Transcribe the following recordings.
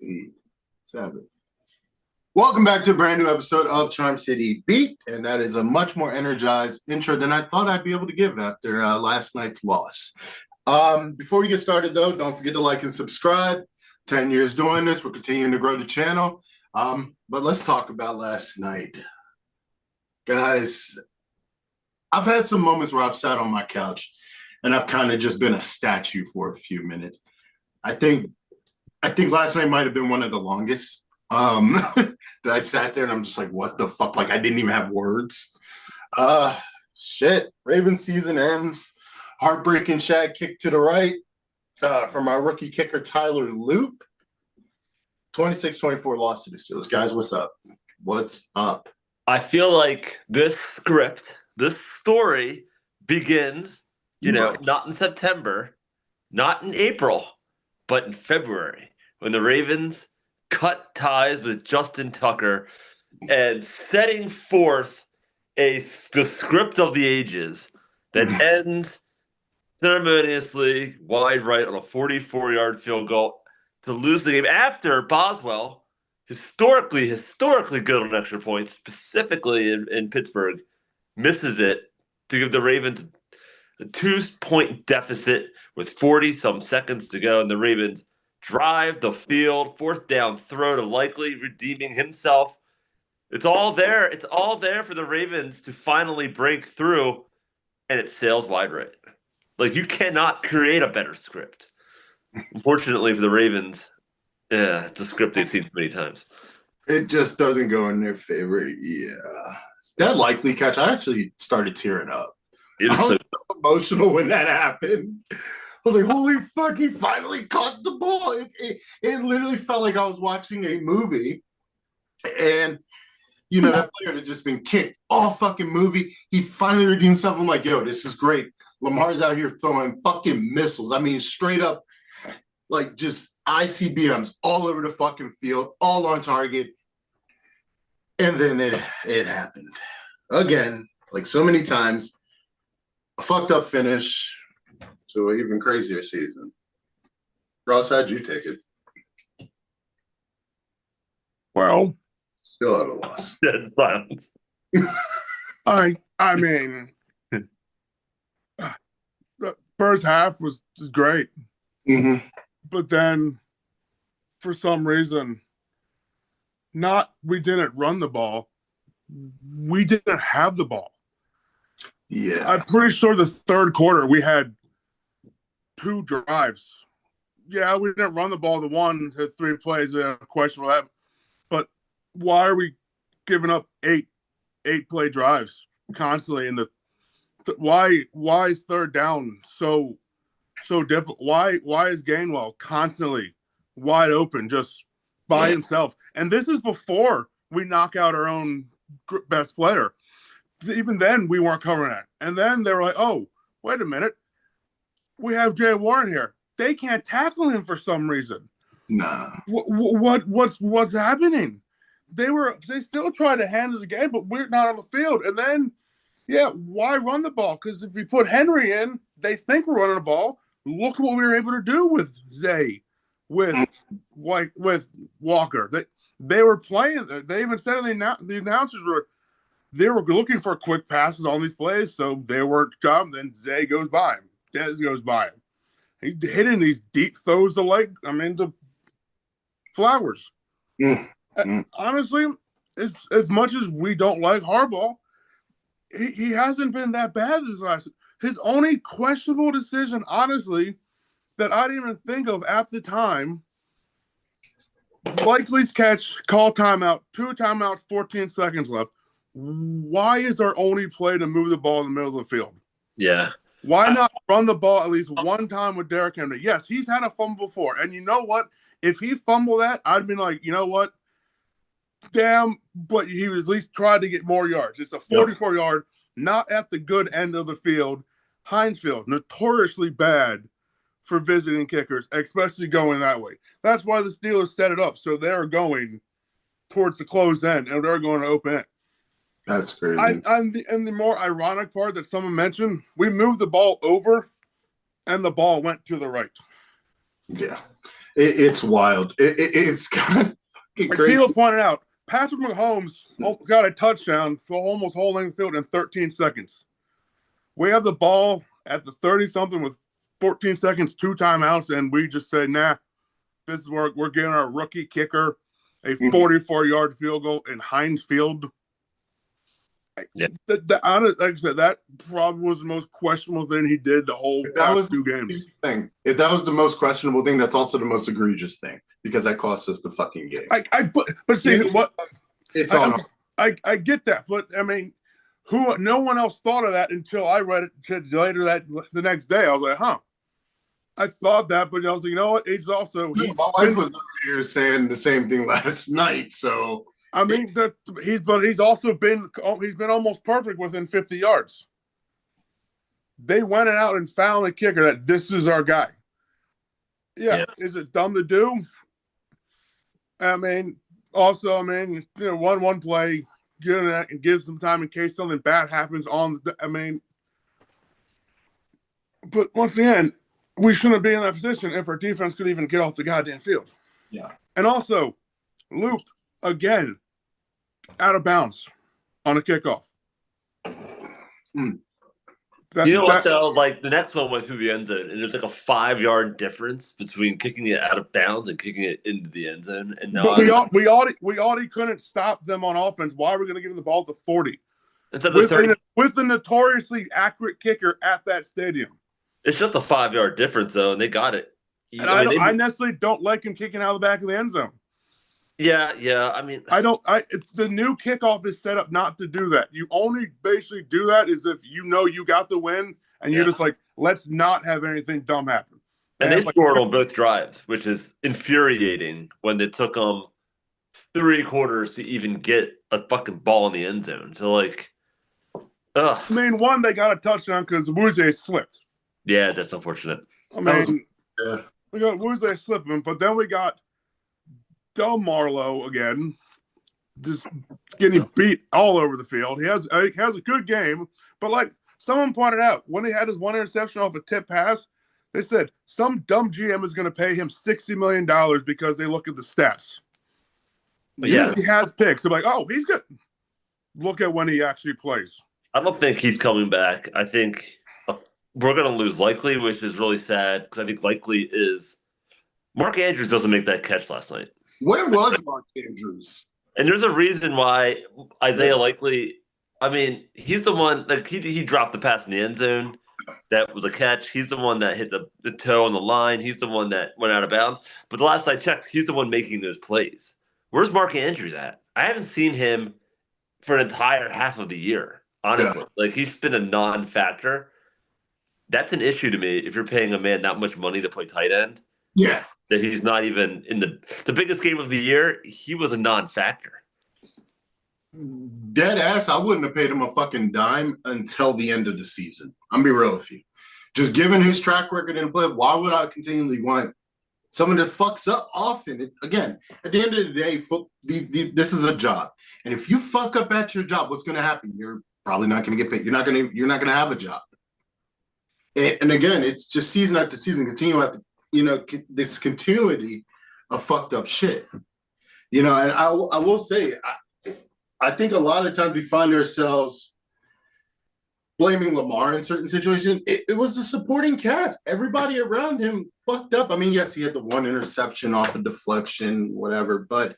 Let's have it. Welcome back to a brand new episode of Charm City Beat, and that is a much more energized intro than I thought I'd be able to give after last night's loss. Before we get started, though, don't forget to like and subscribe. 10 years doing this, we're continuing to grow the channel. But let's talk about last night. Guys, I've had some moments where I've sat on my couch and I've kind of just been a statue for a few minutes. I think last night might have been one of the longest. That I sat there and I'm just like, what the fuck? Like, I didn't even have words. Shit. Ravens season ends. Heartbreaking shag kick to the right from our rookie kicker, Tyler Loop. 26-24 loss to the Steelers. Guys, what's up? What's up? I feel like this story begins, not in September, not in April, but in February, when the Ravens cut ties with Justin Tucker and setting forth the script of the ages that ends ceremoniously wide right on a 44-yard field goal to lose the game after Boswell, historically good on extra points, specifically in Pittsburgh, misses it to give the Ravens a 2-point deficit with 40-some seconds to go, and the Ravens drive the field, fourth down throw to Likely, redeeming himself. It's all there. It's all there for the Ravens to finally break through, and it sails wide right. Like, you cannot create a better script. Unfortunately for the Ravens, it's a script they've seen so many times. It just doesn't go in their favor. Yeah. That Likely catch, I actually started tearing up. I was so emotional when that happened. I was like, holy fuck, he finally caught the ball. It literally felt like I was watching a movie. And, that player had just been kicked all fucking movie. He finally redeemed himself. I'm like, yo, this is great. Lamar's out here throwing fucking missiles. I mean, straight up, like, just ICBMs all over the fucking field, all on target. And then it happened. Again, like so many times, a fucked up finish to an even crazier season. Ross, how'd you take it? Well, still at a loss. Dead silence. I mean, the first half was great. Mm-hmm. But then, for some reason, we didn't run the ball. We didn't have the ball. Yeah. I'm pretty sure the third quarter we had 2 drives. Yeah, we didn't run the ball. The 1 to 3 plays, questionable that. But why are we giving up 8 play drives constantly? Why is third down so difficult? Why is Gainwell constantly wide open just by himself? And this is before we knock out our own best player. Even then, we weren't covering that. And then they were like, oh, wait a minute. We have Jay Warren here. They can't tackle him for some reason. Nah. What's happening? They still tried to handle the game, but we're not on the field. And then, why run the ball? Because if we put Henry in, they think we're running the ball. Look what we were able to do with Zay, with Walker. They were playing. They even said the announcers were looking for quick passes on these plays, so they weren't job. Then Zay goes by him. Dez goes by him. He hitting these deep throws to Flowers. Honestly, as much as we don't like Harbaugh, he hasn't been that bad this last. His only questionable decision, honestly, that I didn't even think of at the time, Likely's catch, call timeout, 2 timeouts, 14 seconds left. Why is our only play to move the ball in the middle of the field? Yeah. Why not run the ball at least one time with Derrick Henry? Yes, he's had a fumble before. And you know what? If he fumbled that, I'd been like, you know what? Damn, but he at least tried to get more yards. It's a 44-yard, not at the good end of the field. Heinz Field, notoriously bad for visiting kickers, especially going that way. That's why the Steelers set it up. So they're going towards the closed end, and they're going to open it. That's crazy. And the more ironic part that someone mentioned, we moved the ball over, and the ball went to the right. Yeah. It's wild. It's kind of fucking Like crazy. people pointed out, Patrick Mahomes got a touchdown for almost holding the field in 13 seconds. We have the ball at the 30-something with 14 seconds, 2 timeouts, and we just said, nah, this is where we're getting our rookie kicker a 44-yard field goal in Heinz Field. Yeah. Like I said, that probably was the most questionable thing he did the whole past 2 games. If that was the most questionable thing, that's also the most egregious thing because that cost us the fucking game. But see what? It's I get that, but I mean, no one else thought of that until I read it later the next day. I was like, huh. I thought that, but I was like, you know what? It's also my wife was over here saying the same thing last night. So I mean that he's been almost perfect within 50 yards. They went out and found a kicker that this is our guy. Yeah. Is it dumb to do? I mean, also, one play, get in that and give some time in case something bad happens but once again, we shouldn't be in that position if our defense could even get off the goddamn field. Yeah. And also, Loop, again, out of bounds on a kickoff. What, though? Like, the next one went through the end zone, and there's like a 5-yard difference between kicking it out of bounds and kicking it into the end zone. And but we already couldn't stop them on offense. Why are we going to give them the ball at the 40? With the notoriously accurate kicker at that stadium. It's just a 5-yard difference, though, and they got it. And I necessarily don't like him kicking out of the back of the end zone. Yeah. I mean, it's the new kickoff is set up not to do that. You only basically do that is if you know you got the win, and you're just like, let's not have anything dumb happen. And they scored on both drives, which is infuriating when it took them 3 quarters to even get a fucking ball in the end zone. So, like, ugh. I mean, one, they got a touchdown because Wuze slipped. Yeah, that's unfortunate. I mean, we got Wuze slipping, but then we got Del Marlowe again, just getting beat all over the field. He has a good game, but like someone pointed out, when he had his 1 interception off a tip pass, they said some dumb GM is going to pay him $60 million because they look at the stats. Yeah, he has picks. They're like, oh, he's good. Look at when he actually plays. I don't think he's coming back. I think we're going to lose Likely, which is really sad because I think Likely is Mark Andrews doesn't make that catch last night. Where was Mark Andrews? And there's a reason why Isaiah Likely, I mean, he's the one, like he dropped the pass in the end zone. That was a catch. He's the one that hit the toe on the line. He's the one that went out of bounds. But the last I checked, he's the one making those plays. Where's Mark Andrews at? I haven't seen him for an entire half of the year, honestly. Yeah. Like, he's been a non-factor. That's an issue to me if you're paying a man that much money to play tight end. Yeah. That he's not even in the biggest game of the year. He was a non-factor. Dead ass, I wouldn't have paid him a fucking dime until the end of the season. I'm gonna be real with you. Just given his track record in play, why would I continually want someone that fucks up often? Again, at the end of the day, this is a job, and if you fuck up at your job, what's gonna happen? You're probably not gonna get paid. You're not gonna have a job. And again, it's just season after season, continue at this continuity of fucked up shit. And I will say, I think a lot of times we find ourselves blaming Lamar in certain situations. It was the supporting cast. Everybody around him fucked up. I mean, yes, he had the 1 interception off a deflection, whatever. But,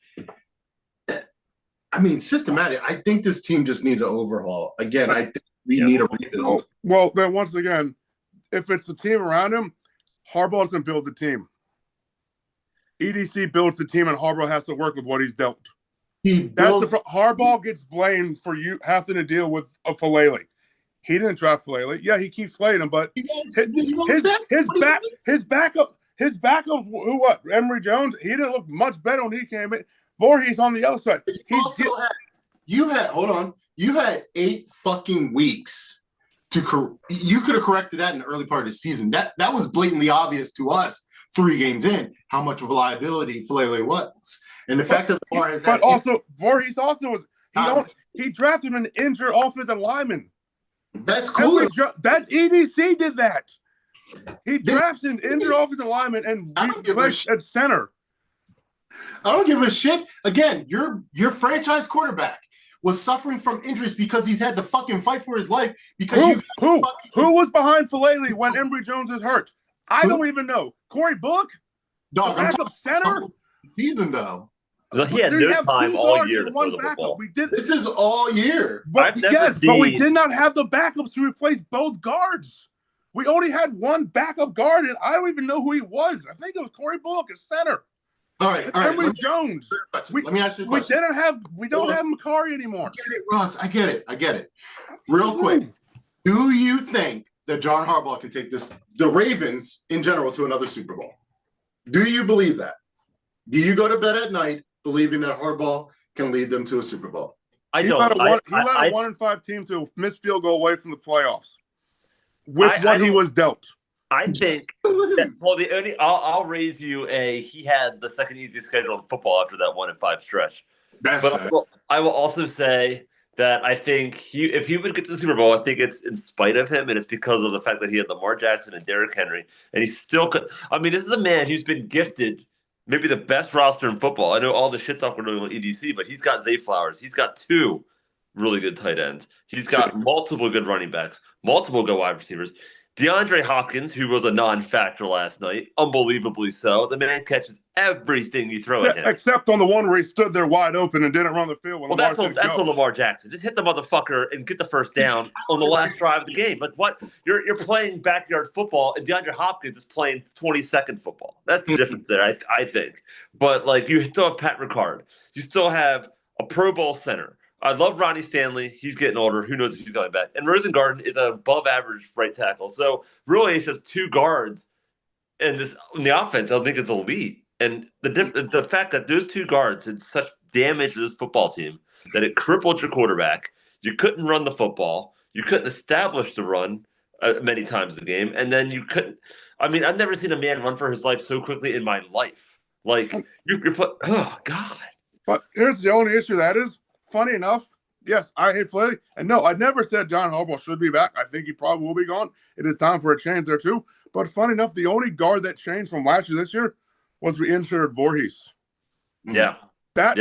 I mean, systematic. I think this team just needs an overhaul. Again, I think we need a rebuild. Well, then once again, if it's the team around him, Harbaugh doesn't build the team. EDC builds the team, and Harbaugh has to work with what he's dealt. Harbaugh gets blamed for you having to deal with a Falele. He didn't draft Falele. Yeah, he keeps playing him, but his backup, who what? Emory Jones. He didn't look much better when he came in. Voorhees on the other side. You had 8 fucking weeks you could have corrected that in the early part of the season. That was blatantly obvious to us 3 games in how much of a liability Falele was. And the fact that Lamar has but also Voorhees also was he drafted an injured offensive lineman. That's cool. That's EDC did that. He drafts an injured offensive lineman and replaces at center. I don't give a shit. Again, your franchise quarterback was suffering from injuries because he's had to fucking fight for his life. Because who was behind Falele when Embry Jones is hurt? I don't even know. Corey Bullock, dog, the backup center. Season though. He had no time all year to throw the football. This is all year. But we did not have the backups to replace both guards. We only had one backup guard, and I don't even know who he was. I think it was Corey Bullock at center. All right. Embry Jones. Let me ask you a question. We don't have Makari anymore. I get it, Ross. I get it. Real quick. Do you think that John Harbaugh can take the Ravens in general, to another Super Bowl? Do you believe that? Do you go to bed at night believing that Harbaugh can lead them to a Super Bowl? I don't. He led a 1-5 team to a missed field goal away from the playoffs with what he was dealt. I think I'll raise you he had the second easiest schedule in football after that 1-5 stretch. I will also say that I think if he would get to the Super Bowl, I think it's in spite of him, and it's because of the fact that he had Lamar Jackson and Derrick Henry, and he still could. I mean, this is a man who's been gifted maybe the best roster in football. I know all the shit talk we're doing on EDC, but he's got Zay Flowers. He's got 2 really good tight ends. He's got multiple good running backs, multiple good wide receivers. DeAndre Hopkins, who was a non-factor last night, unbelievably so. The man catches everything you throw at him. Except on the one where he stood there wide open and didn't run the field. Well, that's on Lamar Jackson. Just hit the motherfucker and get the first down on the last drive of the game. But what you're playing backyard football, and DeAndre Hopkins is playing 20-second football. That's the difference there, I think. But like you still have Pat Ricard. You still have a Pro Bowl center. I love Ronnie Stanley. He's getting older. Who knows if he's coming back? And Rosengarten is an above-average right tackle. So really, it's just 2 guards, and the offense I think is elite. And the fact that those 2 guards did such damage to this football team that it crippled your quarterback. You couldn't run the football. You couldn't establish the run many times in the game, and then you couldn't. I mean, I've never seen a man run for his life so quickly in my life. Like oh God. But here's the only issue that is. Funny enough, yes, I hate Falele. And no, I never said John Harbaugh should be back. I think he probably will be gone. It is time for a change there, too. But funny enough, the only guard that changed from last year to this year was we inserted Voorhees. Yeah. But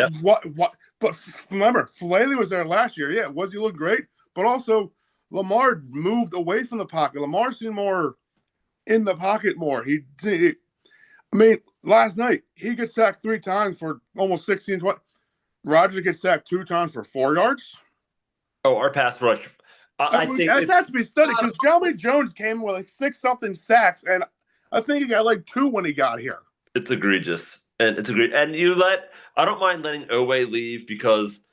remember, Falele was there last year. Yeah, was he look great? But also, Lamar moved away from the pocket. Lamar seemed more in the pocket more. Last night, he gets sacked 3 times for almost 16, 20. Rodgers gets sacked 2 times for 4 yards. Oh, our pass rush. I think that has to be studied because Jeremy Jones came with like 6-something sacks, and I think he got like 2 when he got here. It's egregious, and it's egregious. And I don't mind letting Owe leave because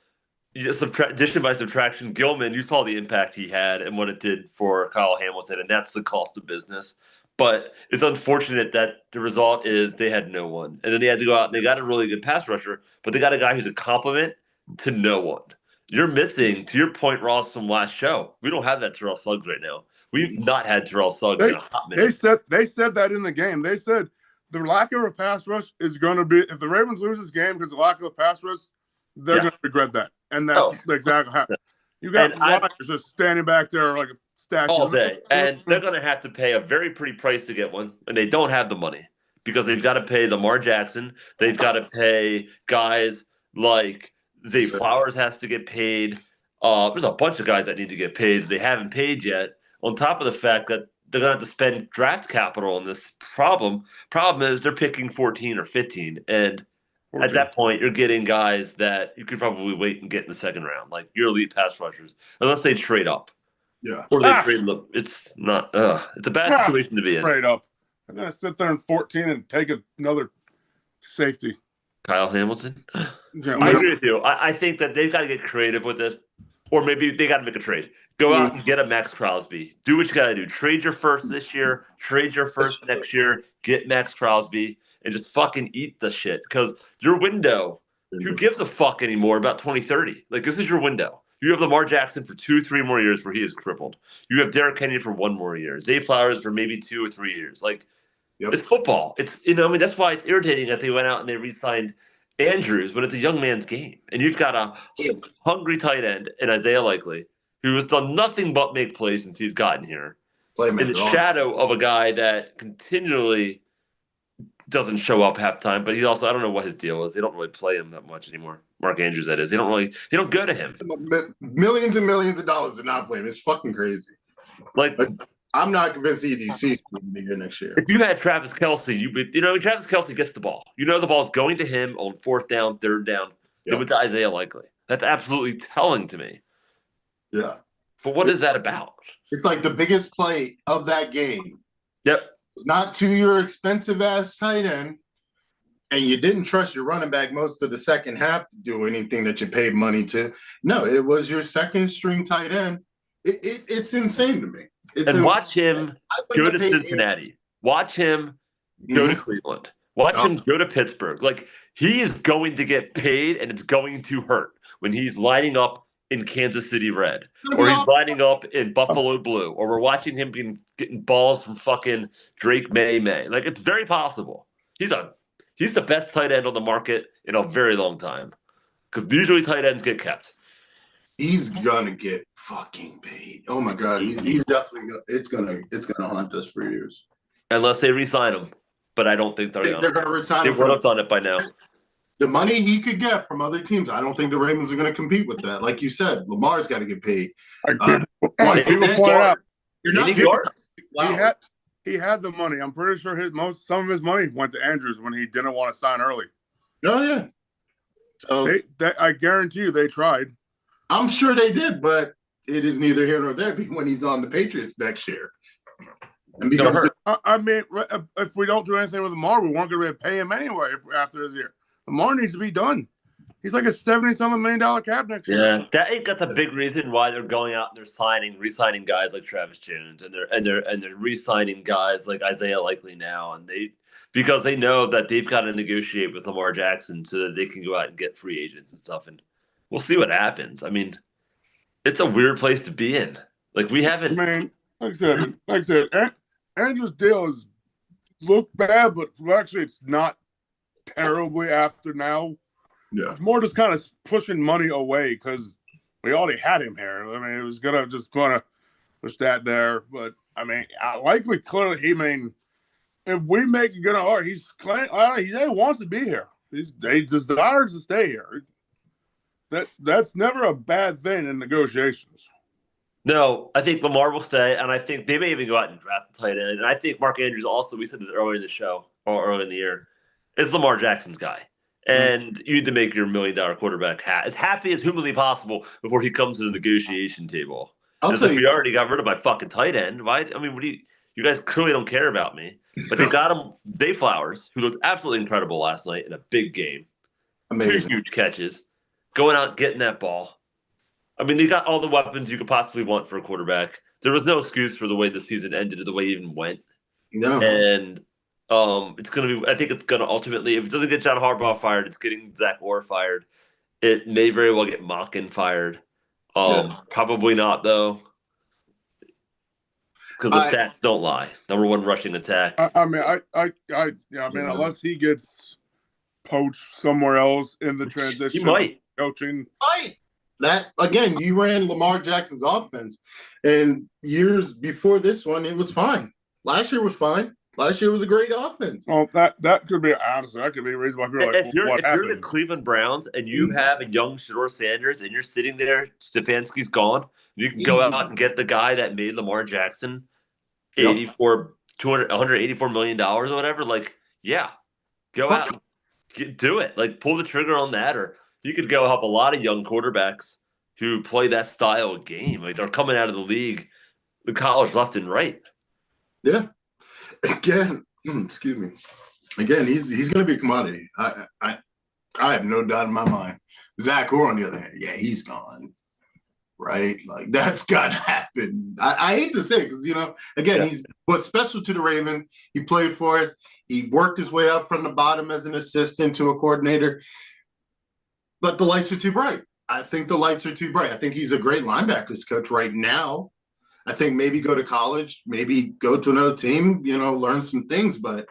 addition by subtraction, Gilman. You saw the impact he had and what it did for Kyle Hamilton, and that's the cost of business. But it's unfortunate that the result is they had no one. And then they had to go out and they got a really good pass rusher, but they got a guy who's a compliment to no one. You're missing, to your point, Ross, from last show. We don't have that Terrell Suggs right now. We've not had Terrell Suggs in a hot minute. They said that in the game. They said the lack of a pass rush is going to be, if the Ravens lose this game because of the lack of a pass rush, they're going to regret that. And that's exactly what happened. You got Rodgers just standing back there like a statue. All day. And they're going to have to pay a very pretty price to get one. And they don't have the money because they've got to pay Lamar Jackson. They've got to pay guys like Zay Flowers has to get paid. There's a bunch of guys that need to get paid. They haven't paid yet. On top of the fact that they're going to have to spend draft capital on this problem. Problem is they're picking 14 or 15. And at that point, you're getting guys that you could probably wait and get in the second round, like your elite pass rushers, unless they trade up. Yeah. Or they trade them. It's not. It's a bad situation to be in. Trade up. I'm going to sit there in 14 and take another safety. Kyle Hamilton? Yeah, I agree with you. I think that they've got to get creative with this, or maybe they got to make a trade. Go out and get a Max Crosby. Do what you got to do. Trade your first this year. Trade your first next year. Get Max Crosby. And just fucking eat the shit. Because your window, who gives a fuck anymore about 2030? Like, this is your window. You have Lamar Jackson for 2-3 more years where he is crippled. You have Derrick Henry for 1 more year. Zay Flowers for maybe 2 or 3 years. Like, it's football. It's, that's why it's irritating that they went out and they re-signed Andrews when it's a young man's game. And you've got a hungry tight end in Isaiah Likely, who has done nothing but make plays since he's gotten here. in the shadow of a guy that continually doesn't show up halftime, but he's also, I don't know what his deal is. They don't really play him that much anymore. Mark Andrews, that is. They don't go to him. Millions and millions of dollars to not play him. It's fucking crazy. Like I'm not convinced EDC will be here next year. If you had Travis Kelce, Travis Kelce gets the ball. You know the ball's going to him on 4th down, 3rd down. Yep. It went to Isaiah Likely. That's absolutely telling to me. Yeah. But what is that about? It's like the biggest play of that game. Yep. It's not to your expensive-ass tight end, and you didn't trust your running back most of the second half to do anything that you paid money to. No, it was your second-string tight end. It's insane to me. Watch him go to Cincinnati. Watch him go to Cleveland. Watch him go to Pittsburgh. Like, he is going to get paid, and it's going to hurt when he's lining up in Kansas City red, or he's lining up in Buffalo blue, or we're watching him getting balls from fucking Drake May. Like, it's very possible. He's the best tight end on the market in a very long time, because usually tight ends get kept. He's gonna get fucking paid. Oh my god, he's definitely it's gonna haunt us for years. Unless they re-sign him, but I don't think they're gonna re-sign him. They worked on it by now. The money he could get from other teams, I don't think the Ravens are going to compete with that. Like you said, Lamar's got to get paid. People point out, you're not he had the money. I'm pretty sure some of his money went to Andrews when he didn't want to sign early. Oh yeah. So I guarantee you they tried. I'm sure they did, but it is neither here nor there when he's on the Patriots next year. And I mean, if we don't do anything with Lamar, we weren't going to pay him anyway after this year. Lamar needs to be done. He's like a $70-something million cap next year. Yeah, that's a big reason why they're going out and they're re-signing guys like Travis Jones, and they're re-signing guys like Isaiah Likely now, because they know that they've got to negotiate with Lamar Jackson so that they can go out and get free agents and stuff, and we'll see what happens. I mean, it's a weird place to be in. Like, we haven't. I mean, like I said, Andrew's deal is look bad, but actually it's not terribly after now. Yeah, it's more just kind of pushing money away because we already had him here. I mean, it was gonna push that there, but I mean, Likely clearly, if we make it good art, he wants to be here. He desires to stay here. That's never a bad thing in negotiations. No, I think Lamar will stay, and I think they may even go out and draft a tight end. And I think Mark Andrews also, we said this earlier in the show or early in the year, is Lamar Jackson's guy. And you need to make your $1 million quarterback as happy as humanly possible before he comes to the negotiation table. I'll tell you, we already got rid of my fucking tight end. Why? I mean, you guys clearly don't care about me. But they got him, Dave Flowers, who looked absolutely incredible last night in a big game. Amazing. 2 huge catches. Going out, getting that ball. I mean, they got all the weapons you could possibly want for a quarterback. There was no excuse for the way the season ended or the way it even went. No. And it's going to be – I think it's going to ultimately – if it doesn't get John Harbaugh fired, it's getting Zach Orr fired. It may very well get Mockin fired. Probably not, though, because the stats don't lie. Number 1 rushing attack. I mean, unless he gets poached somewhere else in the transition. He might. Coaching. Right. That, again, you ran Lamar Jackson's offense, and years before this one, it was fine. Last year was fine. Last year was a great offense. Well, that could be, honestly, that could be a reason why people are like, if you're the Cleveland Browns and you have a young Shedeur Sanders and you're sitting there, Stefanski's gone, you can go out and get the guy that made Lamar Jackson $184 million or whatever. Like, yeah, go out and do it. Like, pull the trigger on that, or you could go help a lot of young quarterbacks who play that style of game. Like, they're coming out of the league, the college left and right. Yeah. Again, excuse me. Again, he's going to be a commodity. I have no doubt in my mind. Zach Orr, on the other hand, yeah, he's gone. Right? Like, that's got to happen. I hate to say it because, again, he was special to the Ravens. He played for us. He worked his way up from the bottom as an assistant to a coordinator. But the lights are too bright. I think the lights are too bright. I think he's a great linebackers coach right now. I think maybe go to college, maybe go to another team, learn some things. But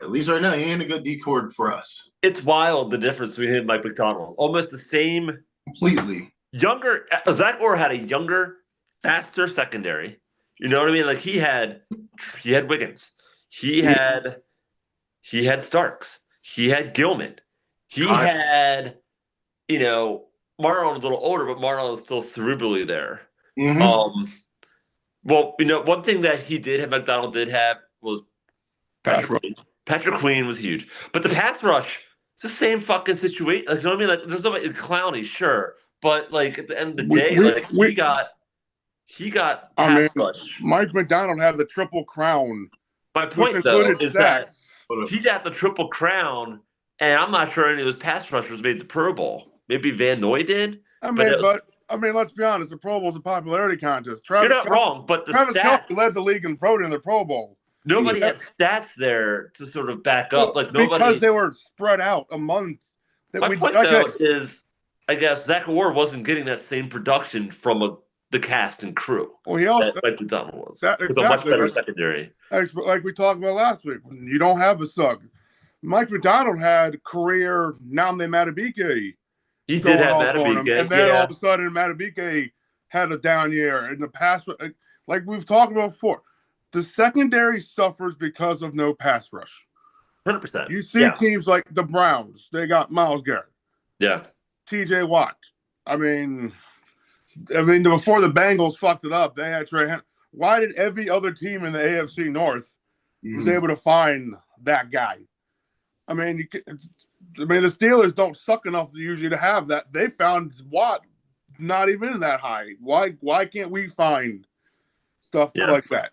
at least right now, he ain't a good D-cord for us. It's wild, the difference between him and Mike McDonald. Almost the same. Completely. Younger. Zach Orr had a younger, faster secondary. You know what I mean? Like he had Wiggins, he had Starks, he had Gilman, he had Marlon a little older, but Marlon was still cerebrally there. Mm-hmm. Well, one thing that McDonald did have was Patrick Queen. Patrick Queen was huge, but the pass rush, it's the same fucking situation. Like, you know what I mean? Like, there's nobody Clowney, sure, but like at the end of the day, he got pass rush. Mike McDonald had the triple crown. My point, though, is sacks. that he got the triple crown, and I'm not sure any of those pass rushers made the Pro Bowl. Maybe Van Noy did. Let's be honest. The Pro Bowl is a popularity contest. You're not wrong, but Travis Kelce led the league in voting in the Pro Bowl. Nobody had stats there to sort of back up. Because they were spread out amongst. My point, though, is I guess Zach Orr wasn't getting that same production from the cast and crew. Well, he also Mike McDonald was. Exactly, with a much better secondary. Like we talked about last week, you don't have a sug. Mike McDonald had career Namde Madubuike. He did have Madubuike, and then all of a sudden Madubuike had a down year. And the pass, like we've talked about before, the secondary suffers because of no pass rush. 100%. You see teams like the Browns, they got Myles Garrett. Yeah. TJ Watt. I mean, before the Bengals fucked it up, they had Trey Henry. Why did every other team in the AFC North was able to find that guy? I mean, the Steelers don't suck enough usually to have that. They found Watt not even that high. Why can't we find stuff like that?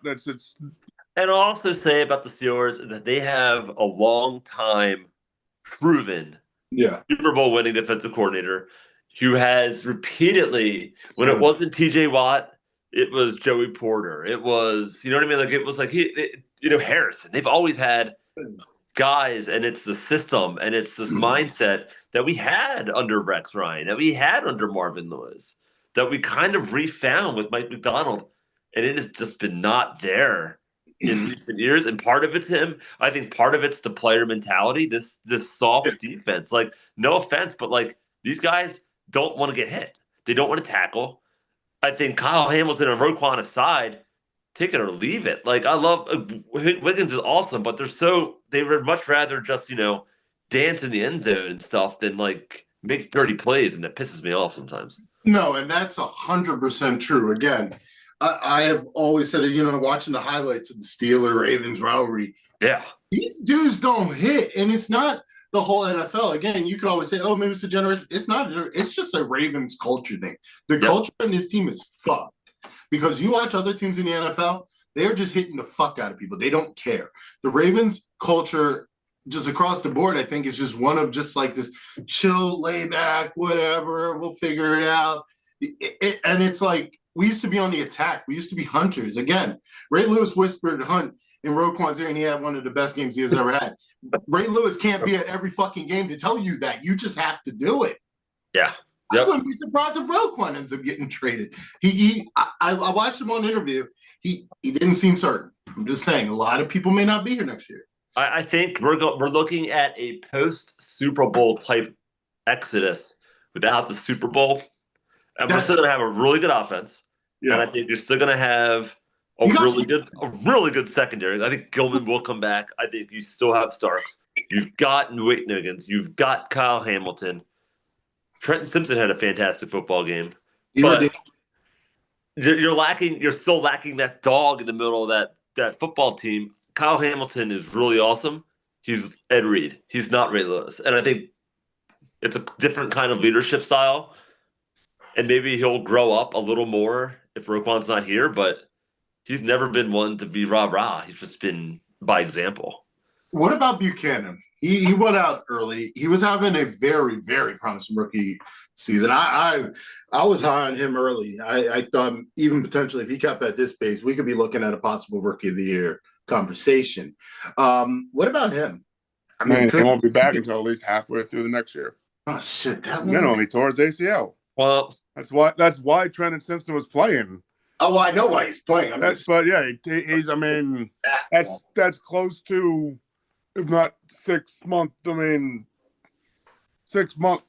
And I'll also say about the Steelers that they have a long time proven Super Bowl winning defensive coordinator who has repeatedly, when it wasn't TJ Watt, it was Joey Porter. It was, you know what I mean? Like it was like Harrison. They've always had guys, and it's the system and it's this mindset that we had under Rex Ryan, that we had under Marvin Lewis, that we kind of refound with Mike McDonald, and it has just been not there in recent years. And part of it's him. I think part of it's the player mentality, this soft defense. Like, no offense, but like these guys don't want to get hit. They don't want to tackle. I think Kyle Hamilton and Roquan aside, take it or leave it. Like, I love Wiggins is awesome, but they would much rather just, dance in the end zone and stuff than like make dirty plays, and that pisses me off sometimes. No, and that's 100% true. Again, I have always said it, watching the highlights of the Steelers-Ravens rivalry. Yeah. These dudes don't hit, and it's not the whole NFL. Again, you could always say, oh, maybe it's a generation. It's not. It's just a Ravens culture thing. The culture in this team is fucked. Because you watch other teams in the NFL, they're just hitting the fuck out of people. They don't care. The Ravens culture, just across the board, I think is just one of just like this chill, lay back, whatever, we'll figure it out. And it's like, we used to be on the attack. We used to be hunters. Again, Ray Lewis whispered hunt in Roquan's ear, and he had one of the best games he has ever had. Ray Lewis can't be at every fucking game to tell you that. You just have to do it. Yeah. Yep. I wouldn't be surprised if Roquan ends up getting traded. I watched him on an interview. He didn't seem certain. I'm just saying, a lot of people may not be here next year. I think we're looking at a post-Super Bowl type exodus without the Super Bowl. And we're still going to have a really good offense. Yeah. And I think you're still going to have a really good secondary. I think Gilman will come back. I think you still have Starks. You've got Wiggins. You've got Kyle Hamilton. Trenton Simpson had a fantastic football game. But you're still lacking that dog in the middle of that football team. Kyle Hamilton is really awesome. He's Ed Reed. He's not Ray Lewis. And I think it's a different kind of leadership style. And maybe he'll grow up a little more if Roquan's not here, but he's never been one to be rah-rah. He's just been by example. What about Buchanan? He went out early. He was having a very, very promising rookie season. I was high on him early. I thought even potentially if he kept at this pace, we could be looking at a possible rookie of the year conversation. What about him? I mean, he won't be back until at least halfway through the next year. Oh shit! He tore his ACL. Well, that's why Trenton Simpson was playing. Oh, well, I know why he's playing. He's. I mean, that's close to, if not 6 months. I mean, 6 month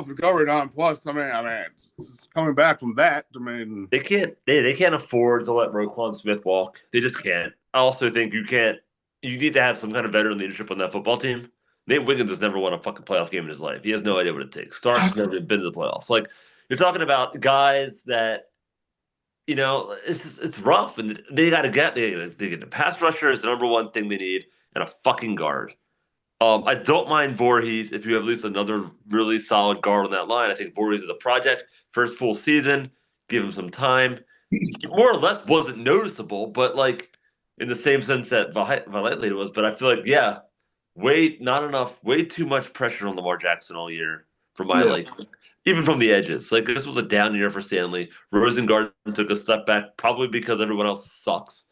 recovery time. Plus, I mean, it's coming back from that. I mean, They can't afford to let Roquan Smith walk. They just can't. I also think you can't. You need to have some kind of veteran leadership on that football team. Nate Wiggins has never won a fucking playoff game in his life. He has no idea what it takes. Starks has never been to the playoffs. Like you're talking about guys that it's rough, and they got to get they get the pass rusher is the number one thing they need, and a fucking guard. I don't mind Voorhees if you have at least another really solid guard on that line. I think Voorhees is a project, first full season, give him some time. He more or less wasn't noticeable, but like in the same sense that Valette was. But I feel like, yeah, not enough, way too much pressure on Lamar Jackson all year for my even from the edges. Like this was a down year for Stanley. Rosengarten took a step back, probably because everyone else sucks.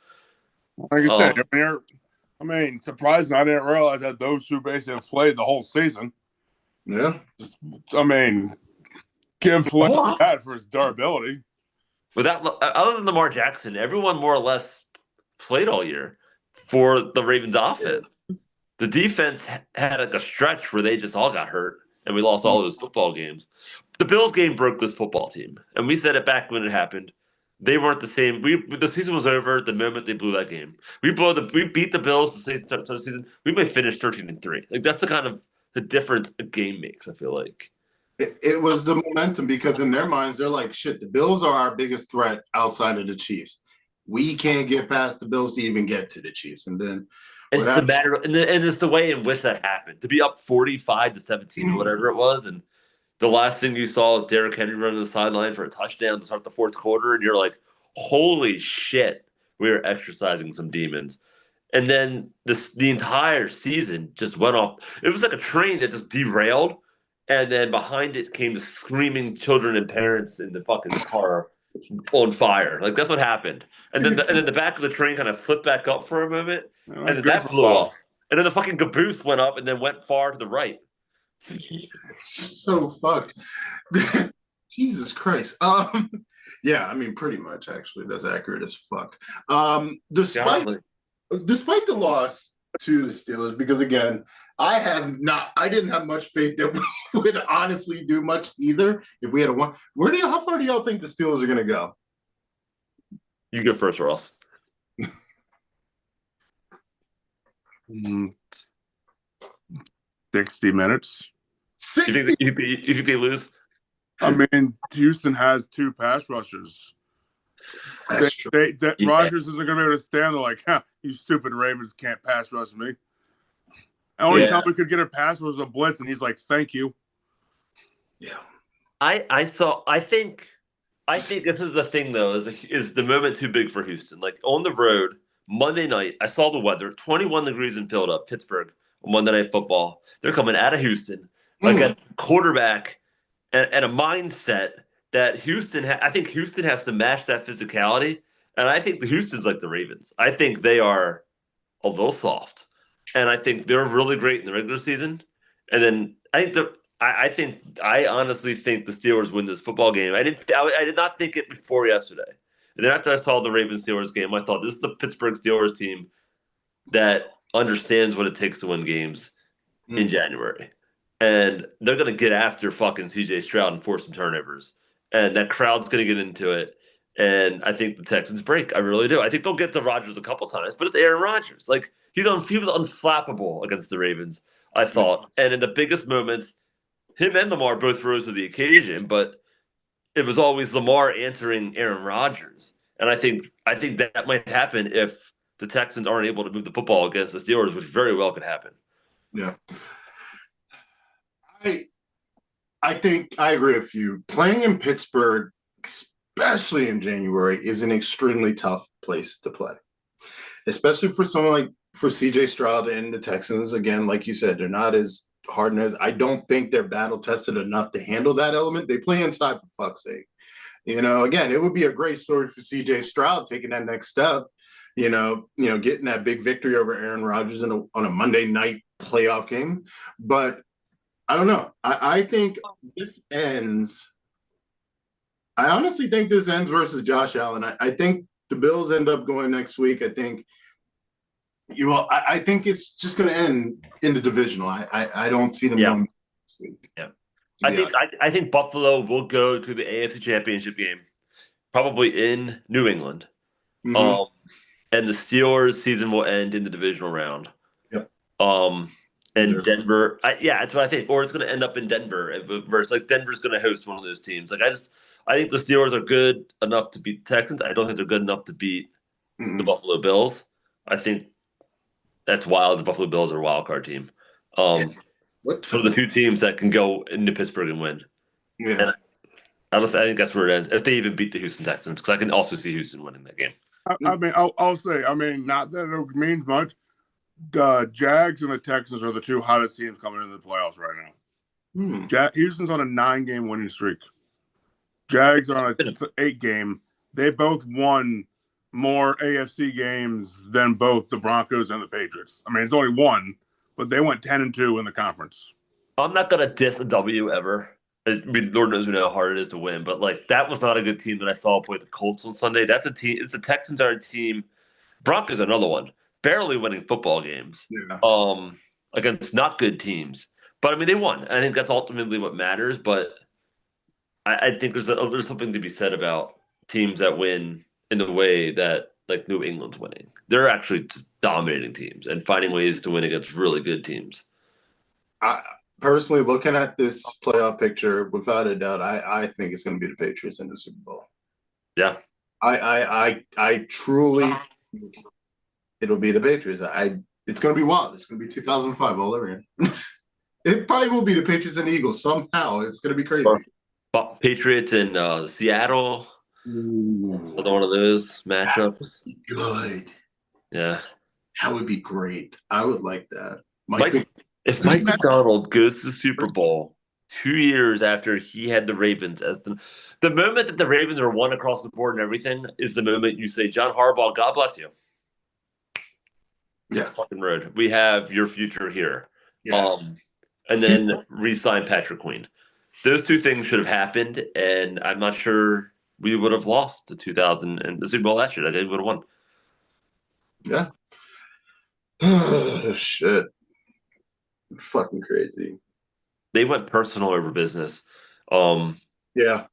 Like I said, surprising I didn't realize that those two basically have played the whole season. Yeah. Give Flynn that for his durability. Other than Lamar Jackson, everyone more or less played all year for the Ravens offense. The defense had like a stretch where they just all got hurt, and we lost all those football games. The Bills game broke this football team, and we said it back when it happened. They weren't the same. The season was over the moment they blew that game. We beat the Bills the season. We may finish 13-3. Like that's the kind of the difference a game makes. I feel like it was the momentum because in their minds they're like, shit. The Bills are our biggest threat outside of the Chiefs. We can't get past the Bills to even get to the Chiefs, and then it's the matter, and it's the way in which that happened. To be up 45-17 or whatever it was, and the last thing you saw is Derrick Henry running the sideline for a touchdown to start the fourth quarter, and you're like, holy shit, we are exercising some demons. And then the entire season just went off. It was like a train that just derailed, and then behind it came the screaming children and parents in the fucking car on fire. Like that's what happened. And then the back of the train kind of flipped back up for a moment, and then that blew up. And then the fucking caboose went up and then went far to the right. So fucked. Jesus Christ. Yeah, I mean, pretty much actually. That's accurate as fuck. Despite the loss to the Steelers, because again, I didn't have much faith that we would honestly do much either if we had a one. How far do y'all think the Steelers are gonna go? You go first, Ross. 60 minutes. 60? You think they lose? I mean, Houston has two pass rushers. That's true. Rodgers isn't going to be able to stand there like, you stupid Ravens can't pass rush me. The only time we could get a pass was a blitz, and he's like, thank you. Yeah. I think this is the thing, though, is the moment too big for Houston? Like, on the road, Monday night, I saw the weather, 21 degrees in Philadelphia, Pittsburgh, on Monday Night Football. They're coming out of Houston, against a quarterback and a mindset that I think Houston has to match that physicality. And I think the Houston's like the Ravens. I think they are a little soft. And I think they're really great in the regular season. And then I honestly think the Steelers win this football game. I did not think it before yesterday. And then after I saw the Ravens-Steelers game, I thought this is the Pittsburgh Steelers team that understands what it takes to win games in January. And they're going to get after fucking CJ Stroud and force some turnovers. And that crowd's going to get into it. And I think the Texans break. I really do. I think they'll get to Rodgers a couple times, but it's Aaron Rodgers. Like, he was unflappable against the Ravens, I thought. And in the biggest moments, him and Lamar both rose to the occasion, but it was always Lamar answering Aaron Rodgers. And I think that might happen if the Texans aren't able to move the football against the Steelers, which very well could happen. Yeah. I think I agree with you. Playing in Pittsburgh, especially in January, is an extremely tough place to play. Especially for someone like CJ Stroud and the Texans. Again, like you said, they're not as hard-nosed. I don't think they're battle-tested enough to handle that element. They play inside for fuck's sake. Again, it would be a great story for CJ Stroud taking that next step, getting that big victory over Aaron Rodgers on a Monday night playoff game. But I don't know. I think this ends. I honestly think this ends versus Josh Allen. I think the Bills end up going next week. I think I think it's just going to end in the divisional. I don't see them going next week. Yeah. I think Buffalo will go to the AFC Championship game, probably in New England. Mhm. And the Steelers season will end in the divisional round. Yep. And Denver, that's what I think. Or it's going to end up in Denver versus like Denver's going to host one of those teams. Like I think the Steelers are good enough to beat the Texans. I don't think they're good enough to beat the Buffalo Bills. I think that's wild. The Buffalo Bills are a wild card team. So the two teams that can go into Pittsburgh and win. Yeah. And I think that's where it ends. If they even beat the Houston Texans, because I can also see Houston winning that game. I mean, I'll say, not that it means much. The Jags and the Texans are the two hottest teams coming into the playoffs right now. Houston's on a 9-game winning streak. Jags on a 8-game. They both won more AFC games than both the Broncos and the Patriots. I mean, it's only one, but they went 10-2 in the conference. I'm not gonna diss a W ever. I mean, Lord knows we know how hard it is to win, but like that was not a good team that I saw play the Colts on Sunday. That's a team. It's the Texans are a team. Broncos are another one, barely winning football games. Against not good teams. But I mean, they won. I think that's ultimately what matters. But I think there's something to be said about teams that win in the way that like New England's winning. They're actually just dominating teams and finding ways to win against really good teams. Personally, looking at this playoff picture, without a doubt, I think it's going to be the Patriots in the Super Bowl. Yeah, I truly think it'll be the Patriots. It's going to be wild. It's going to be 2005 all over again. It probably will be the Patriots and the Eagles somehow. It's going to be crazy. Patriots in Seattle. Another one of those matchups. Good. Yeah, that would be great. I would like that. If Mike McDonald goes to the Super Bowl 2 years after he had the Ravens as the moment that the Ravens are won across the board and everything is the moment you say, John Harbaugh, God bless you. Yeah. Fucking road. We have your future here. Yes. And then re-sign Patrick Queen. Those two things should have happened, and I'm not sure we would have lost the 2000 and the Super Bowl last year. I think we would have won. Yeah. Shit. Fucking crazy. They went personal over business. Yeah.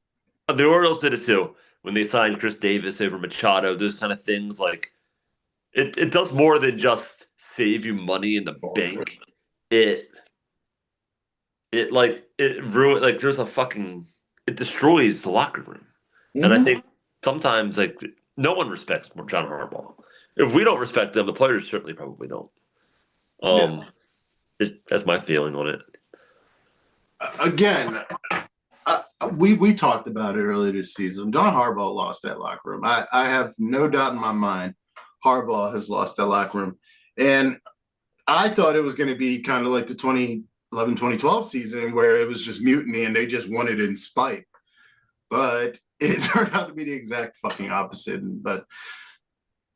The Orioles did it too when they signed Chris Davis over Machado. Those kind of things, like it does more than just save you money in the bank. It ruined, like there's a fucking, it destroys the locker room. And I think sometimes like no one respects John Harbaugh. If we don't respect them, the players certainly probably don't. That's my feeling on it. Again, we talked about it earlier this season. John Harbaugh lost that locker room. I have no doubt in my mind Harbaugh has lost that locker room. And I thought it was going to be kind of like the 2011-2012 season where it was just mutiny and they just won it in spite. But it turned out to be the exact fucking opposite. But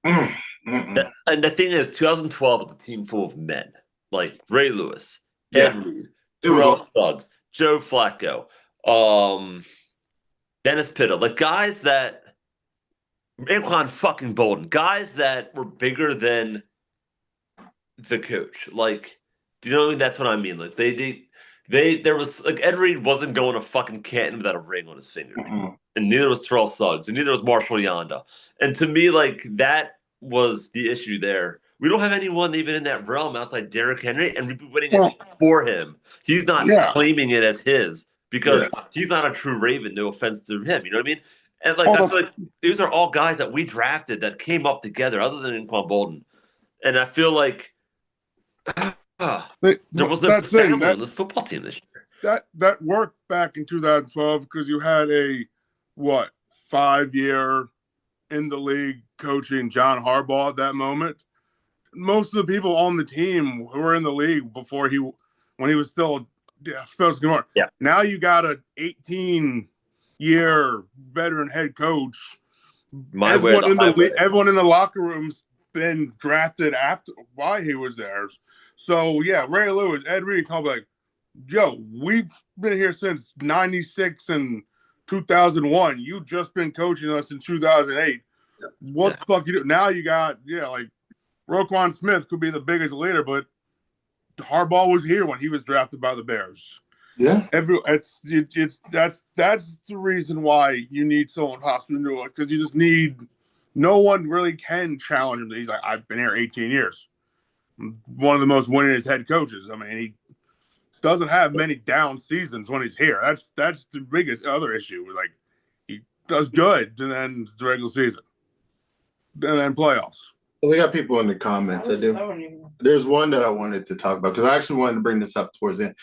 and the thing is, 2012 was a team full of men like Ray Lewis, Ed Reed, Terrell Suggs, Joe Flacco, Dennis Pitta, like guys that Anquan fucking Bolden, guys that were bigger than the coach. Like, do you know that's what I mean? Like there was like Ed Reed wasn't going to fucking Canton without a ring on his finger. And neither was Terrell Suggs, and neither was Marshall Yanda. And to me, like that was the issue there. We don't have anyone even in that realm outside Derrick Henry, and we've been winning it for him. He's not claiming it as his because he's not a true Raven. No offense to him, you know what I mean? And like I feel like these are all guys that we drafted that came up together, other than Anquan Bolden. And I feel like there was no family on this football team this year. That worked back in 2012 because you had a 5-year in the league coaching John Harbaugh at that moment. Most of the people on the team who were in the league before when he was still supposed to come on. Yeah. Now you got an 18-year veteran head coach. Everyone in the locker room's been drafted while he was there. So yeah, Ray Lewis, Ed Reed, come like, Joe, we've been here since '96 and 2001. You've just been coaching us in 2008. What the fuck you do? Now you got like Roquan Smith could be the biggest leader, but Harbaugh was here when he was drafted by the Bears. Yeah. That's the reason why you need someone hospital, because you just need. No one really can challenge him. He's like, I've been here 18 years. I'm one of the most winningest head coaches. I mean, he doesn't have many down seasons when he's here. That's the biggest other issue. Like, he does good, and then the regular season, and then playoffs. So we got people in the comments. There's one that I wanted to talk about because I actually wanted to bring this up towards the end.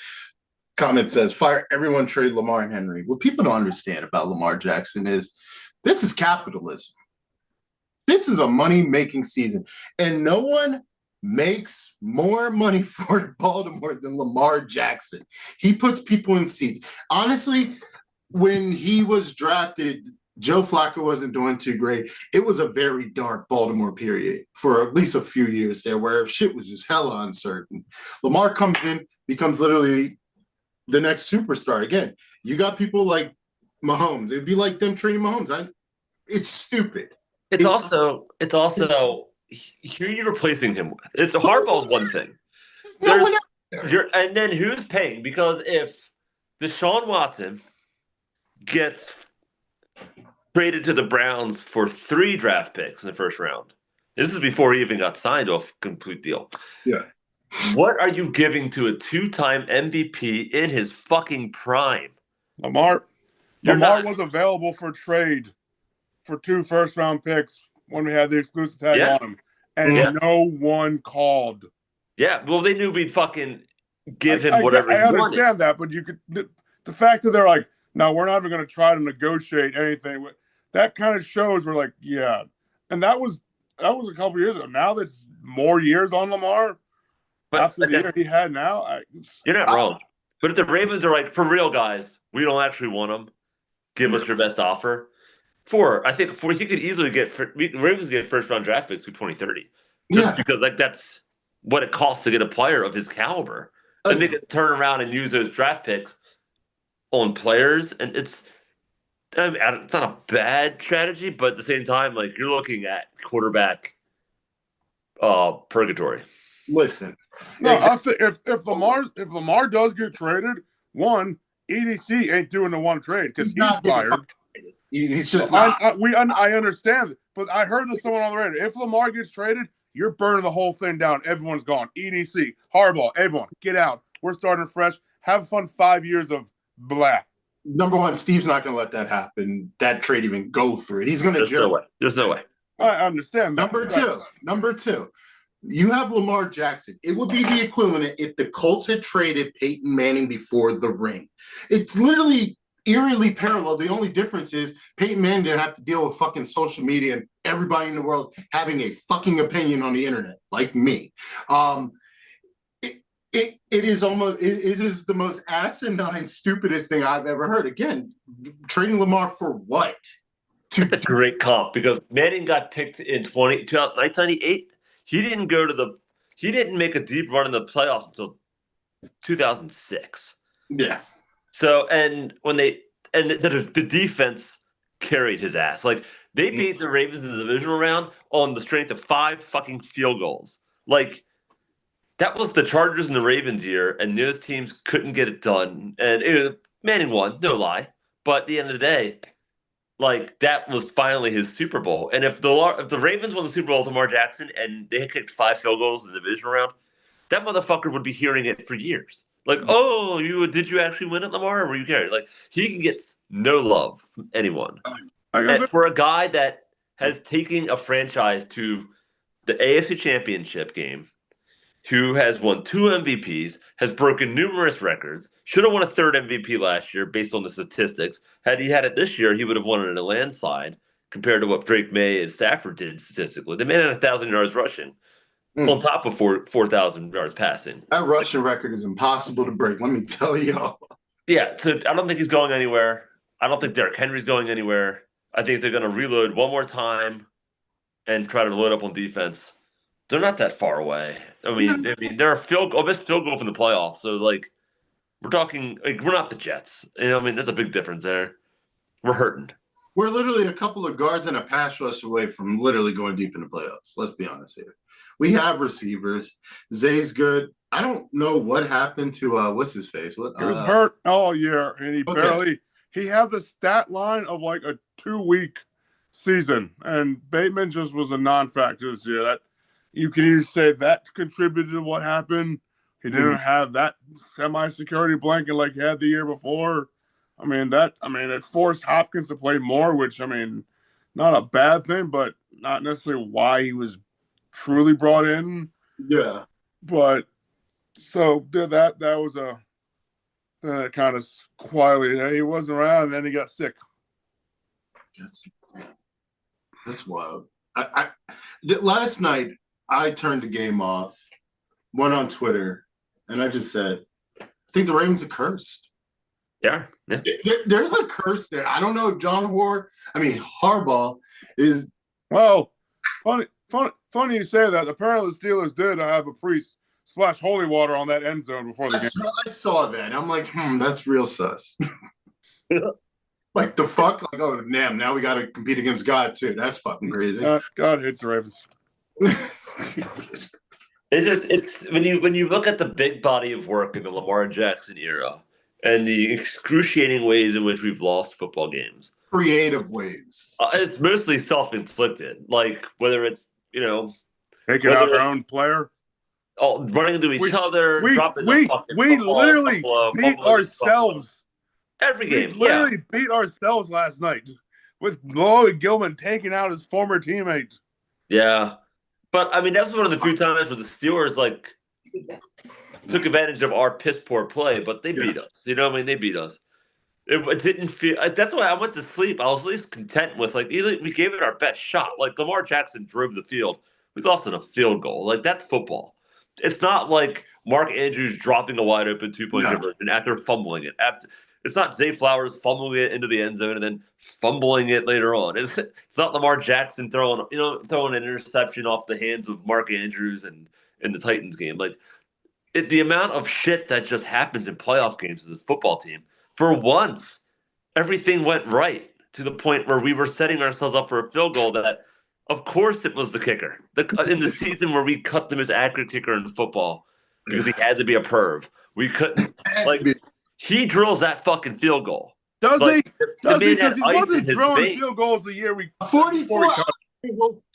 Comment says, fire everyone, trade Lamar and Henry. What people don't understand about Lamar Jackson is this is capitalism. This is a money-making season, and no one makes more money for Baltimore than Lamar Jackson. He puts people in seats. Honestly, when he was drafted, Joe Flacco wasn't doing too great. It was a very dark Baltimore period for at least a few years there where shit was just hella uncertain. Lamar comes in, becomes literally the next superstar. Again, you got people like Mahomes. It'd be like them trading Mahomes. It's stupid. It's also who are you replacing him with? It's Harbaugh's one thing. And then who's paying? Because if Deshaun Watson gets traded to the Browns for 3 draft picks in the first round, this is before he even got signed to a complete deal. Yeah. What are you giving to a 2-time MVP in his fucking prime? Lamar was available for trade for 2 first-round picks when we had the exclusive tag on him, and no one called. Yeah, well, they knew we'd fucking give him whatever he wanted. I understand that, but the fact that they're like, no, we're not even going to try to negotiate anything. That kind of shows we're like, yeah. And that was a couple years ago. Now that's more years on Lamar. But after the year he had now. You're not wrong. But if the Ravens are like, for real, guys, we don't actually want them. Give us your best offer. He could easily Ravens get first-round draft picks through 2030. Just because that's what it costs to get a player of his caliber. And they could turn around and use those draft picks on players. And it's not a bad strategy, but at the same time, like, you're looking at quarterback purgatory. Listen. No, if Lamar does get traded, EDC ain't doing the one trade because he's fired. He's just not. I understand it, but I heard this someone on the radio. If Lamar gets traded, you're burning the whole thing down. Everyone's gone. EDC, Harbaugh, everyone, get out. We're starting fresh. Have fun 5 years of blah. Number one, Steve's not going to let that happen. That trade even go through. He's going to. There's no way. I understand. Number two. You have Lamar Jackson. It would be the equivalent if the Colts had traded Peyton Manning before the ring. It's literally eerily parallel. The only difference is Peyton Manning didn't have to deal with fucking social media and everybody in the world having a fucking opinion on the internet, like me. It is the most asinine, stupidest thing I've ever heard. Again, trading Lamar for what? It's a great comp because Manning got picked in 1998. He didn't make a deep run in the playoffs until 2006. Yeah. So, the defense carried his ass. Like, they beat the Ravens in the divisional round on the strength of 5 fucking field goals. Like, that was the Chargers and the Ravens year, and those teams couldn't get it done. And Manning won, no lie. But at the end of the day, like, that was finally his Super Bowl. And if the Ravens won the Super Bowl with Lamar Jackson and they had kicked 5 field goals in the divisional round, that motherfucker would be hearing it for years. Like, oh, did you actually win it, Lamar, or were you carried? Like, he can get no love from anyone. And for a guy that has taken a franchise to the AFC Championship game, who has won 2 MVPs, has broken numerous records, should have won a 3rd MVP last year based on the statistics. Had he had it this year, he would have won it in a landslide compared to what Drake May and Stafford did statistically. The man had 1,000 yards rushing on top of 4,000 yards passing. That rushing record is impossible to break, let me tell you. Yeah, so I don't think he's going anywhere. I don't think Derrick Henry's going anywhere. I think they're going to reload one more time and try to load up on defense. They're not that far away. I mean, they're a best field goal from the playoffs. So, like, we're talking, like, we're not the Jets. I mean, there's a big difference there. We're hurting. We're literally a couple of guards and a pass rush away from literally going deep in the playoffs. Let's be honest here. We have receivers. Zay's good. I don't know what happened to what's his face. What He was hurt all year, and okay. he had the stat line of like a 2-week season, and Bateman just was a non-factor this year. That you can either say that contributed to what happened. He didn't have that semi-security blanket like he had the year before. It forced Hopkins to play more, which not a bad thing, but not necessarily why he was truly brought in. Yeah. But so that was a kind of quietly. He wasn't around, and then he got sick. That's wild. Last night I turned the game off, went on Twitter, and I just said, I think the Ravens are cursed. Yeah. There's a curse there. I don't know if Harbaugh is. Well, funny you say that. Apparently, the Steelers did have a priest splash holy water on that end zone before the game. I saw that. I'm like, that's real sus. Like the fuck? Like, oh damn, now we gotta compete against God too. That's fucking crazy. God hates the Ravens. It's when you look at the big body of work in the Lamar Jackson era and the excruciating ways in which we've lost football games. Creative ways. It's mostly self-inflicted. Like whether it's taking out their own player. Oh, running into each other, dropping we football, literally beat ourselves every game. We literally beat ourselves last night with Lloyd Gilman taking out his former teammate. Yeah, but that's one of the few times where the Steelers took advantage of our piss poor play, but they beat us. They beat us. It didn't feel. That's why I went to sleep. I was at least content with we gave it our best shot. Like Lamar Jackson drove the field. We lost in a field goal. Like that's football. It's not like Mark Andrews dropping a wide open 2-point conversion after fumbling it. It's not Zay Flowers fumbling it into the end zone and then fumbling it later on. It's not Lamar Jackson throwing an interception off the hands of Mark Andrews and in the Titans game. The amount of shit that just happens in playoff games of this football team. For once, everything went right to the point where we were setting ourselves up for a field goal that, of course, it was the kicker. In the season where we cut the most accurate kicker in football because he had to be a perv. We couldn't. He drills that fucking field goal. Does he? Does he? Because he wasn't throwing field goals the year we 44.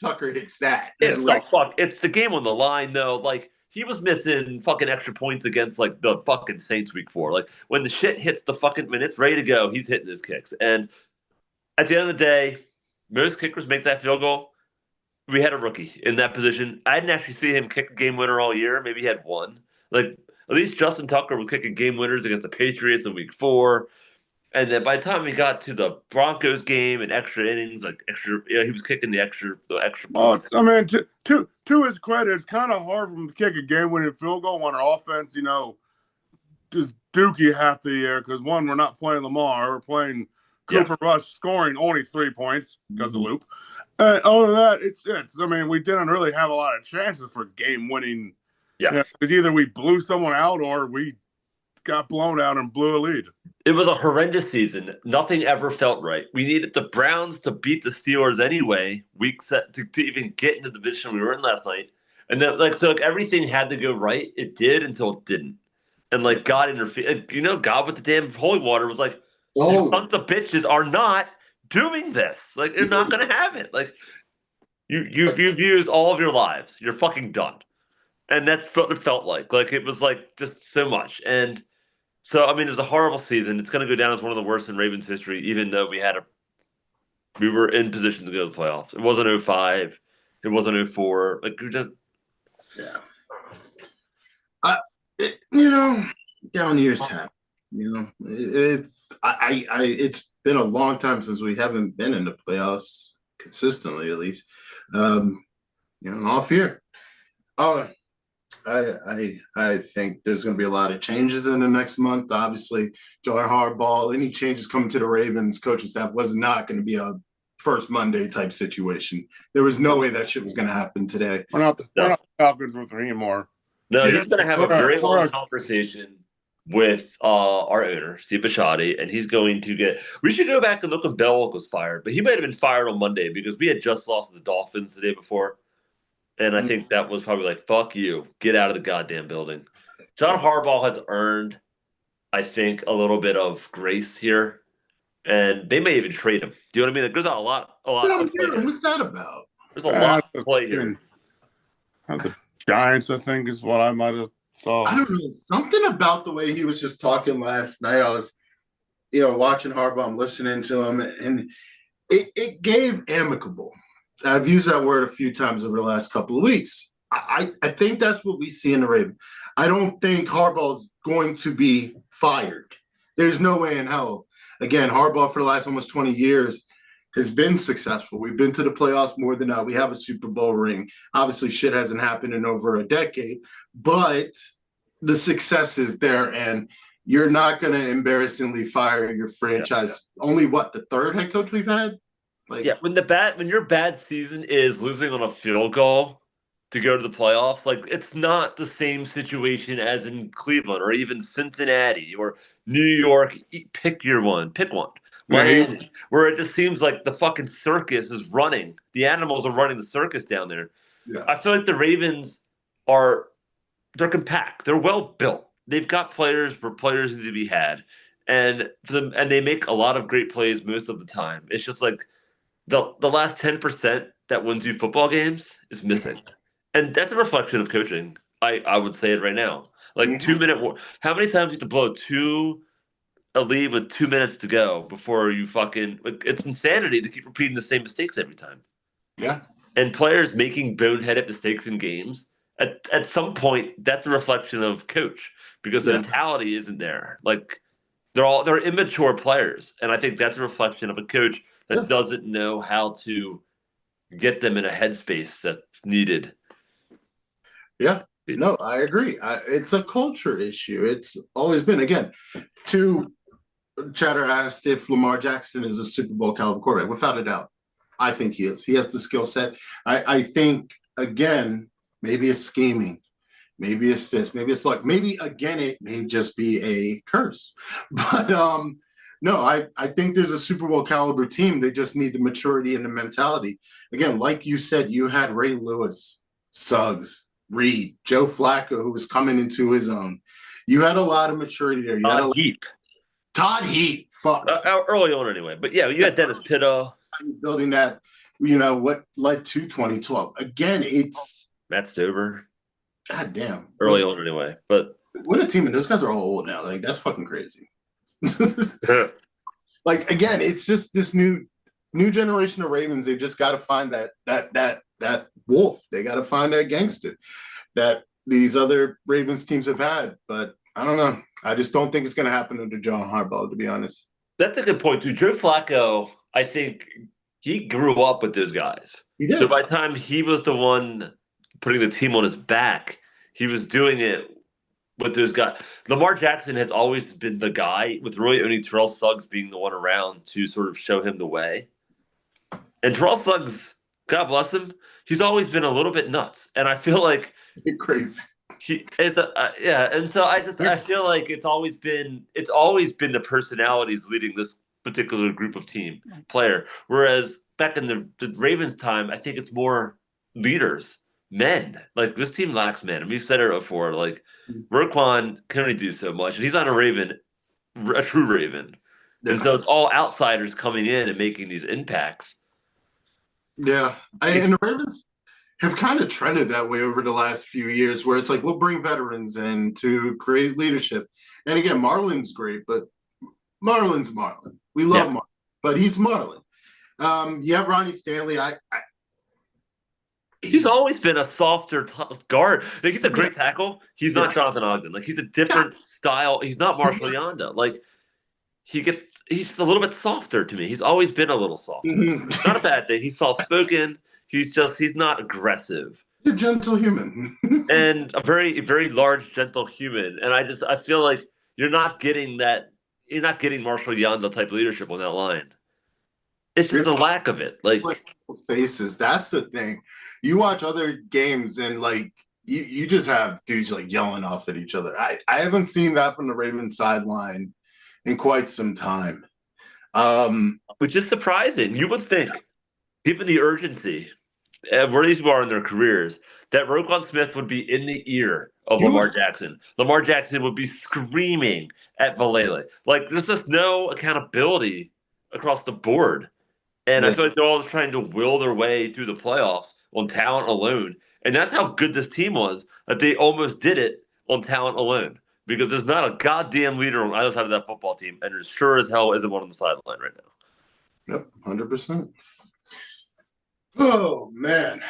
Tucker hits that. It's the game on the line, though. He was missing fucking extra points against the fucking Saints week 4. When the shit hits the fucking when it's ready to go, he's hitting his kicks. And at the end of the day, most kickers make that field goal. We had a rookie in that position. I didn't actually see him kick a game winner all year. Maybe he had one. At least Justin Tucker was kicking game winners against the Patriots in week 4. And then by the time we got to the Broncos game and extra innings, he was kicking the extra. Well, to his credit, it's kind of hard for him to kick a game-winning field goal on our offense. Just dookie half the year because one, we're not playing Lamar, we're playing Cooper Rush, scoring only 3 points because of Loop. Other than that, it's. We didn't really have a lot of chances for game-winning. Yeah, because either we blew someone out or we got blown out and blew a lead. It was a horrendous season. Nothing ever felt right. We needed the Browns to beat the Steelers anyway, to even get into the division we were in last night. And then, everything had to go right. It did until it didn't. And, God interfered. God with the damn holy water was like, you sons of bitches are not doing this. You're not going to have it. You've used all of your lives. You're fucking done. And that's what it felt like. It was, just so much. And so, it was a horrible season. It's going to go down as one of the worst in Ravens history, even though we were in position to go to the playoffs. It wasn't 05. It wasn't 04. Yeah. Down years happen. It's been a long time since we haven't been in the playoffs consistently, at least. Off year. I think there's going to be a lot of changes in the next month. Obviously, John Harbaugh, any changes coming to the Ravens coaching staff was not going to be a first Monday type situation. There was no way that shit was going to happen today. We're not the Falcons with anymore. No, he's going to have a very long conversation with our owner, Steve Bisciotti, and he's going to get – we should go back and look when Belwick was fired, but he might have been fired on Monday because we had just lost to the Dolphins the day before. And I think that was probably fuck you. Get out of the goddamn building. John Harbaugh has earned, I think, a little bit of grace here, and they may even trade him. Do you know what I mean? Like, there's a lot of play here. What's that about? There's a lot of play fucking- here. The Giants, I think, is what I might have saw. I don't know. Something about the way he was just talking last night. I was, watching Harbaugh, I'm listening to him, and it gave amicable. I've used that word a few times over the last couple of weeks. I think that's what we see in the Ravens. I don't think Harbaugh's going to be fired. There's no way in hell. Again, Harbaugh for the last almost 20 years has been successful. We've been to the playoffs more than that. We have a Super Bowl ring. Obviously, shit hasn't happened in over a decade, but the success is there, and you're not going to embarrassingly fire your franchise. Yeah. Only the third head coach we've had? When your bad season is losing on a field goal to go to the playoffs, like, it's not the same situation as in Cleveland or even Cincinnati or New York. Pick one. Miami, where it just seems like the fucking circus is running. The animals are running the circus down there. Yeah. I feel like the Ravens they're compact. They're well built. They've got players where players need to be had. And they make a lot of great plays most of the time. It's just like the last 10% that wins you football games is missing. And that's a reflection of coaching. I would say it right now. Like, 2-minute war. How many times do you have to blow a lead with 2 minutes to go before you fucking, like, it's insanity to keep repeating the same mistakes every time. Yeah. And players making boneheaded mistakes in games, at some point, that's a reflection of coach, because the mentality isn't there. Like, they're immature players, and I think that's a reflection of a coach that doesn't know how to get them in a headspace that's needed. Yeah. No, I agree. It's a culture issue. It's always been. Again, Chatter asked if Lamar Jackson is a Super Bowl caliber quarterback. Without a doubt, I think he is. He has the skill set. I think, again, maybe it's scheming. Maybe it's this. Maybe it's luck. Maybe, again, it may just be a curse. But no, I think there's a Super Bowl caliber team. They just need the maturity and the mentality. Again, like you said, you had Ray Lewis, Suggs, Reed, Joe Flacco, who was coming into his own. You had a lot of maturity there. You had Todd Heap. Fuck. Early on anyway. But yeah, you had Dennis Pitta. Building that, what led to 2012. Again, it's Matt Stover. God damn. Early on anyway. But what a team. And those guys are all old now. Like, that's fucking crazy. Like, again, it's just this new generation of Ravens. They've just got to find that wolf. They got to find that gangster that these other Ravens teams have had. But I don't know. I just don't think it's going to happen under John Harbaugh, to be honest. That's a good point, too. Joe Flacco, I think he grew up with those guys. He did. So by the time he was the one putting the team on his back, he was doing it with those guys. Lamar Jackson has always been the guy, with really only Terrell Suggs being the one around to sort of show him the way. And Terrell Suggs, God bless him, he's always been a little bit nuts. And I feel like you're crazy. And so I feel like it's always been the personalities leading this particular group of player. Whereas back in the Ravens time, I think it's more leaders, men. Like, this team lacks men. And we've said it before. Like, Roquan can only do so much, and he's not a true Raven. And so it's all outsiders coming in and making these impacts. Yeah, and the Ravens have kind of trended that way over the last few years, where it's like, we'll bring veterans in to create leadership. And again, Marlon's great, but Marlon's Marlon. We love Marlon, but he's Marlon. You have Ronnie Stanley. He's always been a softer guard. Like, he's a great tackle. He's not Jonathan Ogden. Like, he's a different style. He's not Marshall Yanda. Like, he's a little bit softer to me. He's always been a little softer. Not a bad thing. He's soft-spoken. He's not aggressive. He's a gentle human. And a very, very large, gentle human. And I feel like you're not getting Marshall Yanda type leadership on that line. It's just a lack of it. Like faces. That's the thing. You watch other games and, like, you just have dudes like yelling off at each other. I haven't seen that from the Ravens sideline in quite some time. Which is surprising. You would think, given the urgency and where these people are in their careers, that Roquan Smith would be in the ear of Lamar Jackson. Lamar Jackson would be screaming at Valele. Like, there's just no accountability across the board. And I feel like they're all just trying to will their way through the playoffs on talent alone. And that's how good this team was, that they almost did it on talent alone. Because there's not a goddamn leader on either side of that football team, and there sure as hell isn't one on the sideline right now. Yep, 100%. Oh, man.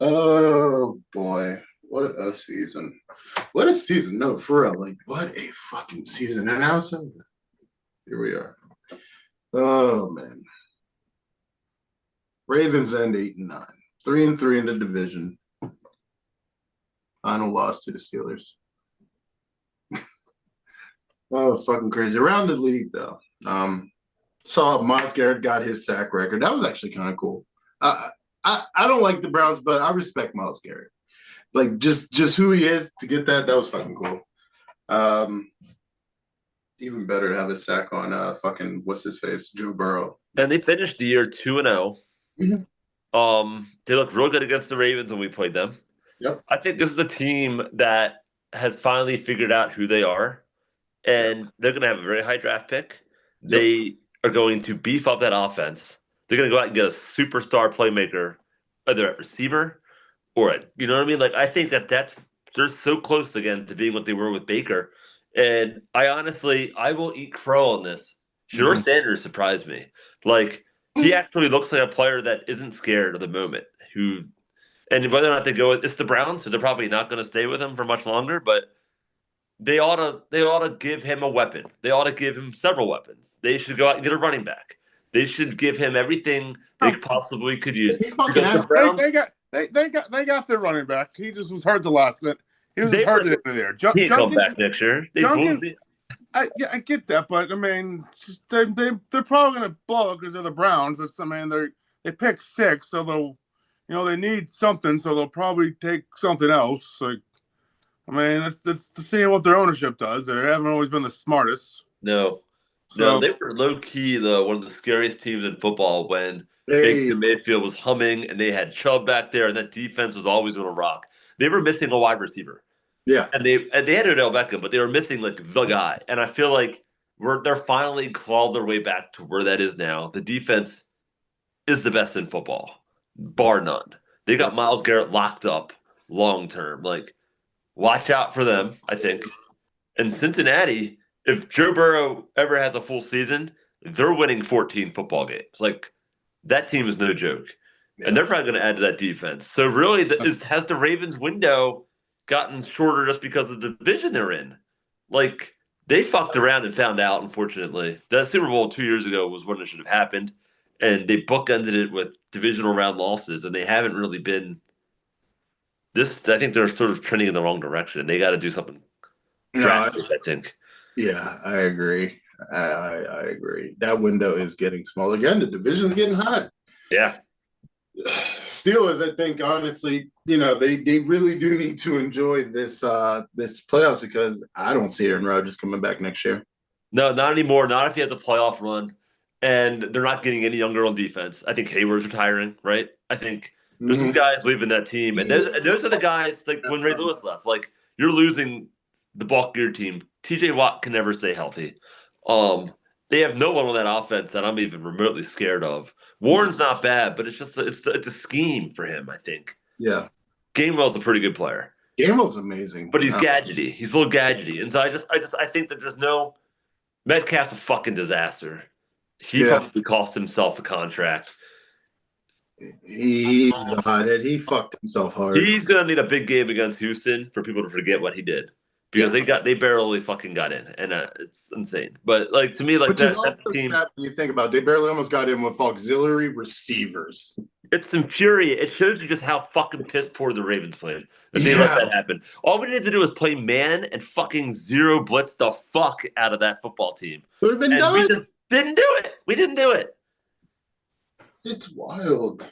Oh, boy. What a season. What a season. No, for real. Like, what a fucking season. And now it's over. Here we are. Oh, man. Ravens end 8-9. 3-3 in the division. Final loss to the Steelers. Oh, fucking crazy. Around the league, though. Saw Myles Garrett got his sack record. That was actually kind of cool. I don't like the Browns, but I respect Myles Garrett. Like, just who he is to get that was fucking cool. Even better to have a sack on fucking what's his face, Joe Burrow. And they finished the year 2-0. Mm-hmm. They looked real good against the Ravens when we played them. Yep. I think this is a team that has finally figured out who they are, and they're going to have a very high draft pick. Yep. They are going to beef up that offense. They're going to go out and get a superstar playmaker, either at receiver or at, you know what I mean? Like, I think they're so close again to being what they were with Baker. And I will eat crow on this. Shedeur Sanders surprised me. Like, he actually looks like a player that isn't scared of the moment. And whether or not they go, it's the Browns, so they're probably not going to stay with him for much longer. But they ought to give him a weapon. They ought to give him several weapons. They should go out and get a running back. They should give him everything they possibly could use. They got their running back. He just was hurt the last set. He was hurt at the end of there. He come back next year. I get that, but I mean, they're probably going to blow because they're the Browns. They pick 6, so they need something, so they'll probably take something else. Like, I mean, it's to see what their ownership does. They haven't always been the smartest. No, they were low key one of the scariest teams in football when Baker Mayfield was humming and they had Chubb back there, and that defense was always going to rock. They were missing a wide receiver. Yeah, and they had Odell Beckham, but they were missing like the guy. And I feel like they're finally clawed their way back to where that is now. The defense is the best in football, bar none. They got Myles Garrett locked up long term. Like, watch out for them, I think. And Cincinnati, if Joe Burrow ever has a full season, they're winning 14 football games. Like, that team is no joke. Yeah. And they're probably going to add to that defense. So really, has the Ravens window gotten shorter just because of the division they're in? Like, they fucked around and found out, unfortunately. That Super Bowl 2 years ago was when it should have happened. And they bookended it with divisional round losses, and they haven't really been this. I think they're sort of trending in the wrong direction. They got to do something drastic, I think. Yeah, I agree. I agree. That window is getting smaller. Again, the division's getting hot. Yeah. Steelers, I think, honestly, they really do need to enjoy this playoffs, because I don't see Aaron Rodgers coming back next year. No, not anymore. Not if he has a playoff run. And they're not getting any younger on defense. I think Hayward's retiring, right? I think there's some guys leaving that team. And those are the guys, like when Ray Lewis left. Like, you're losing the bulk of your team. TJ Watt can never stay healthy. They have no one on that offense that I'm even remotely scared of. Warren's not bad, but it's just it's a scheme for him, I think. Yeah. Gainwell's a pretty good player. Gainwell's amazing. But he's gadgety. He's a little gadgety. And so I think that there's no – Metcalf's a fucking disaster. He probably cost himself a contract. He got it. He fucked himself hard. He's going to need a big game against Houston for people to forget what he did. Because they barely fucking got in, and it's insane. But like, to me, like, that's the team. Sad when you think about it, they barely almost got in with auxiliary receivers. It's infuriating. It shows you just how fucking piss poor the Ravens played that they let that happen. All we needed to do was play man and fucking zero blitz the fuck out of that football team. Would have been done. We just didn't do it. We didn't do it. It's wild.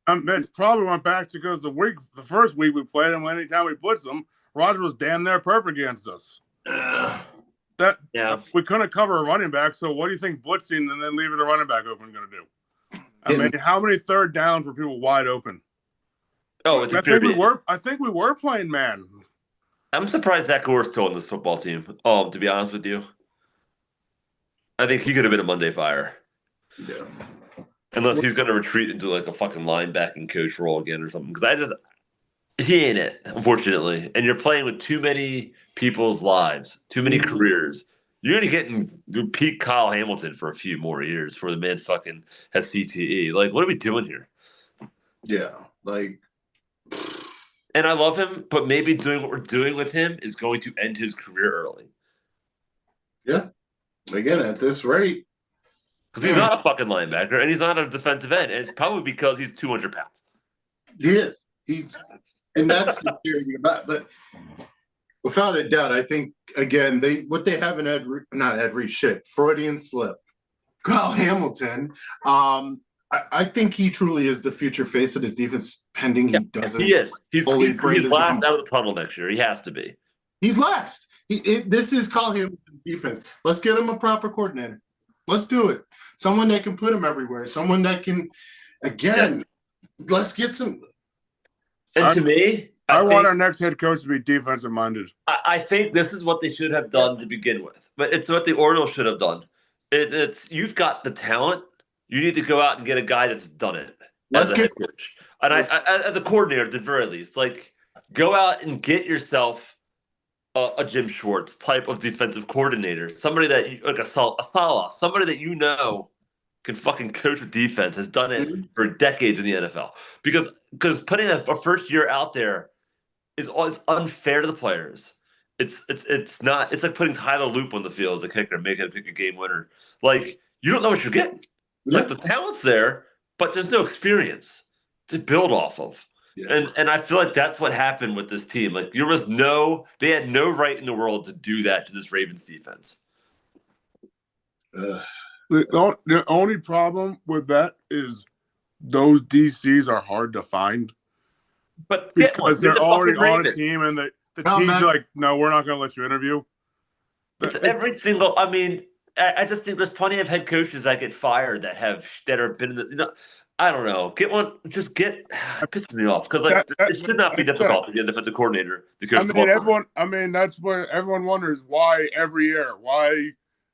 It's probably went back to because the first week we played them, anytime we blitzed them, Roger was damn near perfect against us. We couldn't cover a running back, so what do you think blitzing and then leaving a running back open going to do? I mean, how many third downs were people wide open? Oh, it's I think we were playing man. I'm surprised Zach Orr's still on this football team. To be honest with you, I think he could have been a Monday fire. Yeah. Unless he's going to retreat into like a fucking linebacking coach role again or something. Because he ain't it, unfortunately. And you're playing with too many people's lives, too many careers. You're going to get in peak Kyle Hamilton for a few more years before the man fucking has CTE. Like, what are we doing here? Yeah. Like, and I love him, but maybe doing what we're doing with him is going to end his career early. Yeah. Again, at this rate. Because he's not a fucking linebacker, and he's not a defensive end. And it's probably because he's 200 pounds. He is. And that's the scary thing about it. But without a doubt, I think, again, what they have in Freudian slip. Kyle Hamilton, I think he truly is the future face of this defense, pending he doesn't. He is. He's last out of the tunnel next year. He has to be. He's last. This is Kyle Hamilton's defense. Let's get him a proper coordinator. Let's do it. Someone that can put him everywhere. Someone that can, again, let's get some. And to me, I want our next head coach to be defensive minded. I think this is what they should have done to begin with. But it's what the Orioles should have done. It's you've got the talent. You need to go out and get a guy that's done it as a head coach. And as a coordinator, at the very least, like go out and get yourself a Jim Schwartz type of defensive coordinator, somebody that like a Salah, somebody that can fucking coach with defense, has done it for decades in the NFL. Because putting a first year out there is unfair to the players. It's not. It's like putting Tyler Loop on the field as a kicker, making him pick a game winner. Like you don't know what you're getting. Yeah. Like the talent's there, but there's no experience to build off of. Yeah. And I feel like that's what happened with this team. Like they had no right in the world to do that to this Ravens defense. The only problem with that is those DCs are hard to find. But because they're already on a team and the team's like, no, we're not going to let you interview. It's every single. I mean, I just think there's plenty of head coaches that get fired that have been in the. I don't know. Get one. Just get. It pisses me off because it should not be difficult to get a defensive coordinator. That's what everyone wonders. Why every year? Why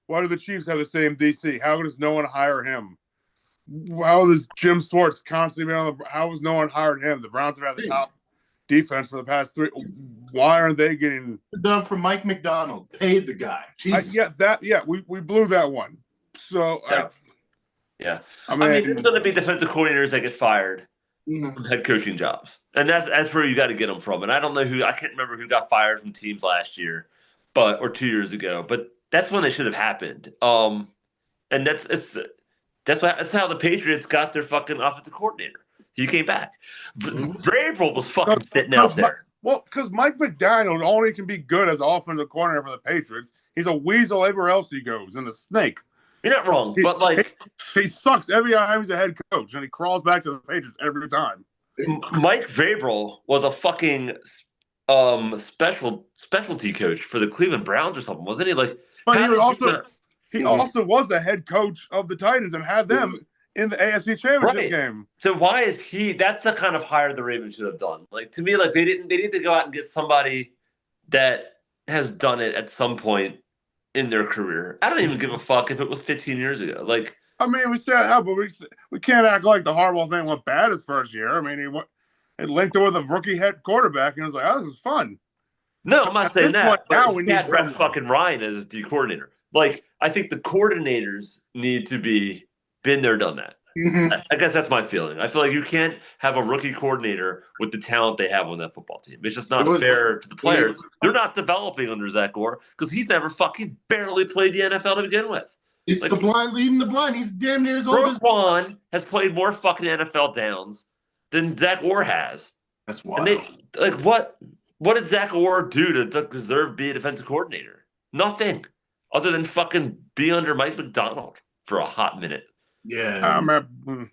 do the Chiefs have the same DC? How does no one hire him? How does Jim Schwartz constantly been on the? How has no one hired him? The Browns have had the top defense for the past 3. Why aren't they getting done for Mike McDonald? Paid the guy. We blew that one. So yeah. I mean, there's going to be defensive coordinators that get fired from head coaching jobs, and that's where you got to get them from. And I don't know I can't remember who got fired from teams last year, or 2 years ago. But that's when they should have happened. And that's how the Patriots got their fucking offensive coordinator. He came back. Vrabel was fucking sitting out there. Because Mike McDaniel only can be good as offensive coordinator for the Patriots. He's a weasel everywhere else he goes, and a snake. You're not wrong, but he sucks every time he's a head coach, and he crawls back to the Patriots every time. Mike Vrabel was a fucking specialty coach for the Cleveland Browns or something, wasn't he? Like, but he also was the head coach of the Titans and had them in the AFC Championship game. So why is he? That's the kind of hire the Ravens should have done. Like to me, like they need to go out and get somebody that has done it at some point in their career. I don't even give a fuck if it was 15 years ago. Like, I mean, we said that, but we can't act like the Harbaugh thing went bad his first year. I mean, it linked it with a rookie head quarterback, and it was like, oh, this is fun. No, I'm not saying that. Now we need Rex fucking Ryan as his D coordinator. Like, I think the coordinators need to be been there, done that. I guess that's my feeling. I feel like you can't have a rookie coordinator with the talent they have on that football team. It's just not fair to the players. They're not developing under Zach Orr because he's never fucking barely played the NFL to begin with. It's the blind leading the blind. He's damn near as old as Roquan has played more fucking NFL downs than Zach Orr has. That's wild. And what did Zach Orr do to deserve to be a defensive coordinator? Nothing. Other than fucking be under Mike McDonald for a hot minute. Yeah. John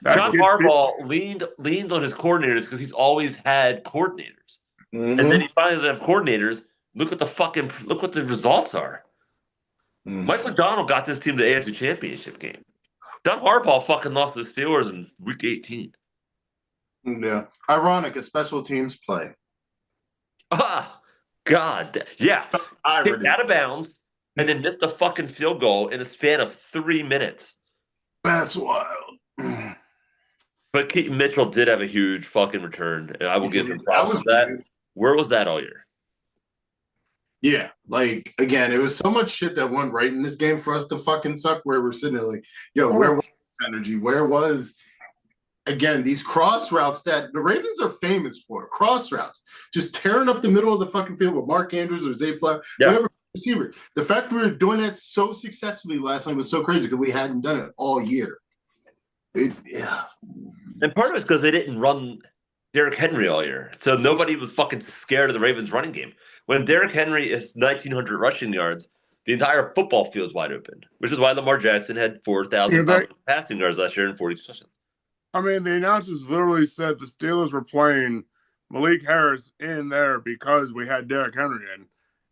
Harbaugh leaned on his coordinators because he's always had coordinators. And then he finally doesn't have coordinators. Look what the results are. Mike McDonald got this team to the AFC Championship game. John Harbaugh fucking lost to the Steelers in week 18. Yeah. Ironic, a special teams play. Ah, God. Yeah. Kicked out of bounds and then missed a fucking field goal in a span of 3 minutes. That's wild. But Keaton Mitchell did have a huge fucking return, and I will give him That props was for that. weird. Where was that all year? Yeah, like again, it was so much shit that went right in this game for us to fucking suck. Where we're sitting there like, yo, where was this energy? Where was again these cross routes that the Ravens are famous for? Cross routes, just tearing up the middle of the fucking field with Mark Andrews or Zay Flower, whatever receiver. The fact we were doing that so successfully last night was so crazy because we hadn't done it all year. Yeah. And part of it's because they didn't run Derrick Henry all year. So nobody was fucking scared of the Ravens running game. When Derrick Henry is 1,900 rushing yards, the entire football field is wide open, which is why Lamar Jackson had 4,000 passing yards last year and 42 touchdowns. I mean, the announcers literally said the Steelers were playing Malik Harris in there because we had Derrick Henry in.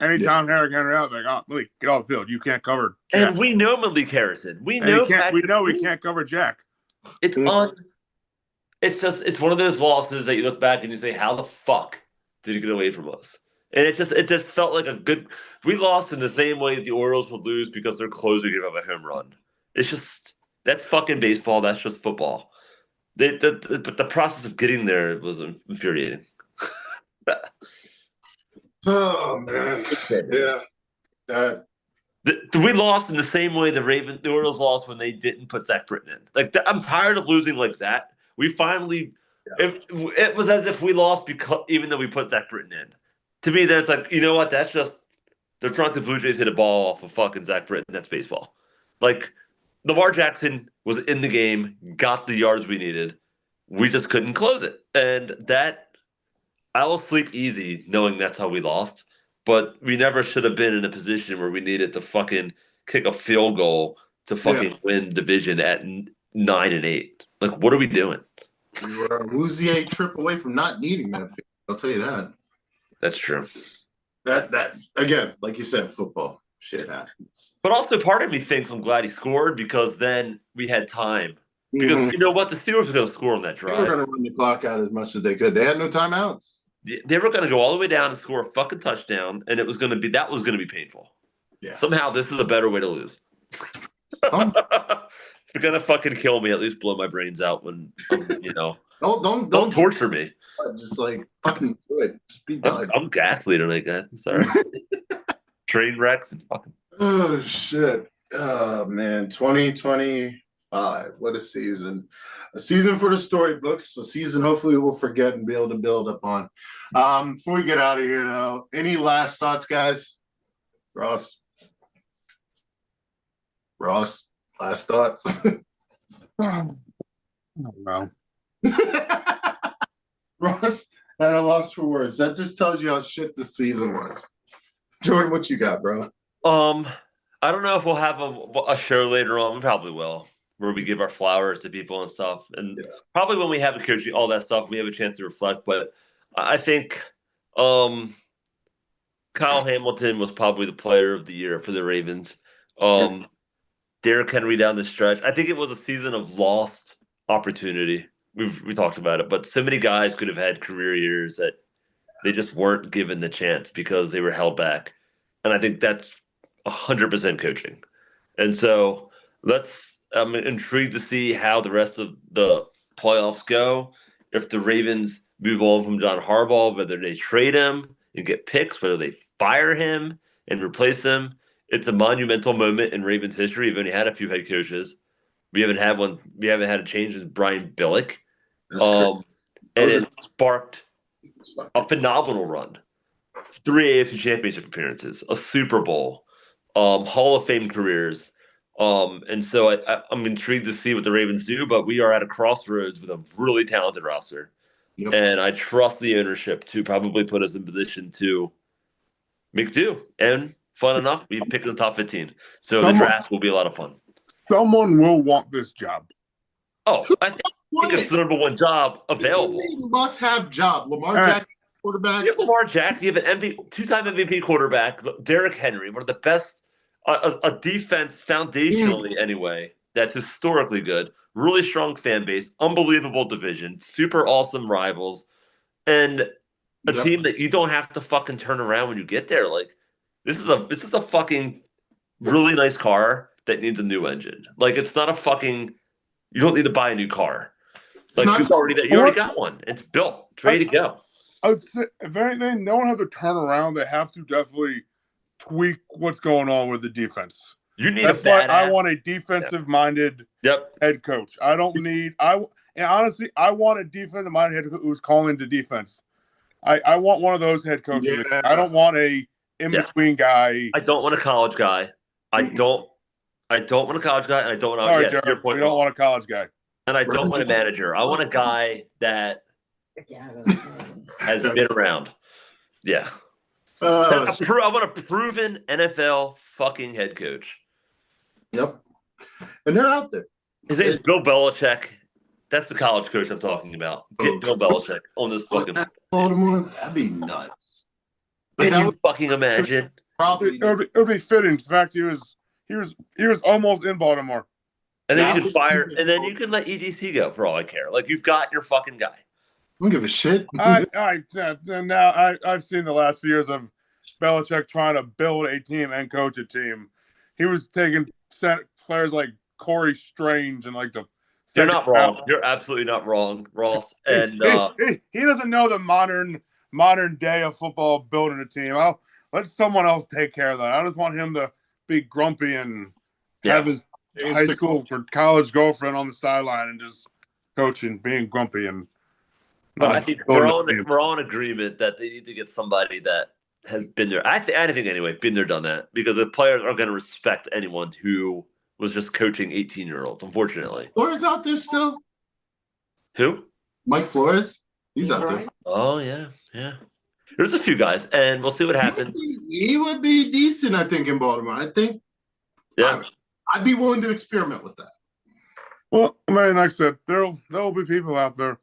Anytime Derrick Henry out, like, oh, Malik, get off the field. You can't cover Jack. And we know Malik Harrison. We know he can't cover Jack. It's it's one of those losses that you look back and you say, how the fuck did he get away from us? And it just felt like a good. We lost in the same way the Orioles would lose because their closer gave up a home run. It's just that's fucking baseball. That's just football. But the process of getting there was infuriating. Oh man, yeah. We lost in the same way the Orioles lost when they didn't put Zach Britton in. Like I'm tired of losing like that. We finally, it was as if we lost because even though we put Zach Britton in. To me, that's like, you know what? That's just the Toronto Blue Jays hit a ball off of fucking Zach Britton. That's baseball. Like Lamar Jackson was in the game, got the yards we needed. We just couldn't close it, and that I will sleep easy knowing that's how we lost. But we never should have been in a position where we needed to fucking kick a field goal to fucking win division at 9-8. Like, what are we doing? We were a woozy a trip away from not needing that field. I'll tell you that. That's true. That again, like you said, football shit happens. But also, part of me thinks I'm glad he scored because then we had time. Because you know what, the Steelers were going to score on that drive. They were going to run the clock out as much as they could. They had no timeouts. They were going to go all the way down and score a fucking touchdown, and that was going to be painful. Yeah. Somehow, this is a better way to lose. If you're going to fucking kill me, at least blow my brains out when don't torture me. Just like fucking do it. Just be done. I'm ghastly tonight, guys. I'm sorry. Train wrecks and fucking. Oh shit! Oh man, 2025. What a season! A season for the storybooks. A season hopefully we'll forget and be able to build upon. Before we get out of here, though, any last thoughts, guys? Ross, last thoughts. Oh, well. Ross at a loss for words. That just tells you how shit this season was. Jordan, what you got, bro? I don't know if we'll have a show later on. We probably will, where we give our flowers to people and stuff. And probably when we have a coach, all that stuff, we have a chance to reflect. But I think Kyle Hamilton was probably the player of the year for the Ravens. Derrick Henry down the stretch. I think it was a season of lost opportunity. We talked about it, but so many guys could have had career years that they just weren't given the chance because they were held back. And I think that's 100% coaching. And so I'm intrigued to see how the rest of the playoffs go. If the Ravens move on from John Harbaugh, whether they trade him and get picks, whether they fire him and replace him. It's a monumental moment in Ravens history. We've only had a few head coaches. We haven't had one. We haven't had a change in Brian Billick. And it sparked a phenomenal run. 3 AFC Championship appearances, a Super Bowl, Hall of Fame careers. And so I'm intrigued to see what the Ravens do, but we are at a crossroads with a really talented roster. Yep. And I trust the ownership to probably put us in position to make do. And fun enough, we picked the top 15. So the draft will be a lot of fun. Someone will want this job. Oh, I think it's the number one job available. It's a must-have job. Lamar Jackson, quarterback. You have Lamar Jackson. You have an two-time MVP quarterback, Derrick Henry, one of the best, a defense foundationally anyway, that's historically good. Really strong fan base, unbelievable division, super awesome rivals. And a team that you don't have to fucking turn around when you get there. Like this is a fucking really nice car that needs a new engine. Like it's not a fucking. You don't need to buy a new car. Like you already got one. It's built. It's ready to go. I would say, if anything, no one has to turn around. They have to definitely tweak what's going on with the defense. You need That's why I want a defensive-minded head coach. I don't need and honestly, I want a defensive-minded head coach who's calling the defense. I want one of those head coaches. Yeah. I don't want a in-between guy. I don't want a college guy. I don't want a college guy, and I don't want. Sorry, Gerald, we don't want a college guy. And I don't want a manager. I want a guy that has been around. Yeah. I want a proven NFL fucking head coach. Yep. And they're out there. His name's Bill Belichick. That's the college coach I'm talking about. Get Bill Belichick on this fucking Baltimore. That'd be nuts. But can you fucking imagine? Probably it would be fitting. In fact, he was almost in Baltimore. And then you can fire, and then you can let EDC go for all I care. Like you've got your fucking guy. I don't give a shit. Now I've seen the last few years of Belichick trying to build a team and coach a team. He was taking players like Corey Strange and like the. You're not wrong. Round. You're absolutely not wrong, Ross. And he doesn't know the modern day of football building a team. I'll let someone else take care of that. I just want him to be grumpy and have his high school or college girlfriend on the sideline and just coaching, being grumpy and. I think we're all in agreement that they need to get somebody that has been there. I think anyway, been there, done that, because the players are going to respect anyone who was just coaching 18-year-olds. Unfortunately, Flores out there still. Who? Mike Flores. He's out there. Oh yeah. There's a few guys, and we'll see what happens. He would be decent, I think, in Baltimore. I think. Yeah. I'd be willing to experiment with that. Well, I mean, like I said, there'll be people out there.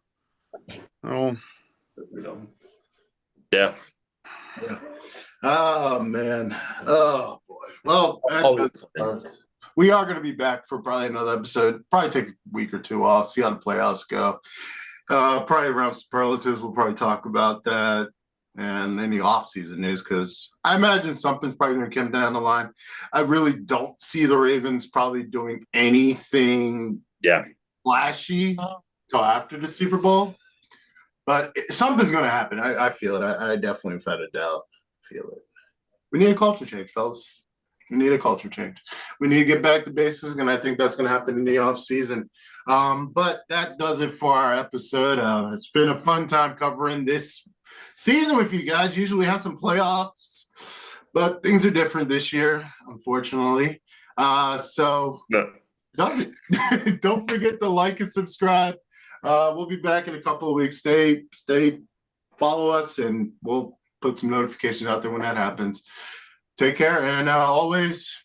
Oh. Yeah. Oh man. Oh boy. Well, we are going to be back for probably another episode. Probably take a week or two off, see how the playoffs go. Probably around superlatives, we'll probably talk about that and any off-season news, because I imagine something's probably going to come down the line. I really don't see the Ravens probably doing anything flashy till after the Super Bowl. But something's going to happen. I feel it. I definitely, without a doubt, feel it. We need a culture change, fellas. We need a culture change. We need to get back to basics, and I think that's going to happen in the offseason. But that does it for our episode. It's been a fun time covering this season with you guys. Usually we have some playoffs, but things are different this year, unfortunately. Does it? Don't forget to like and subscribe. We'll be back in a couple of weeks. Stay, follow us, and we'll put some notifications out there when that happens. Take care, and always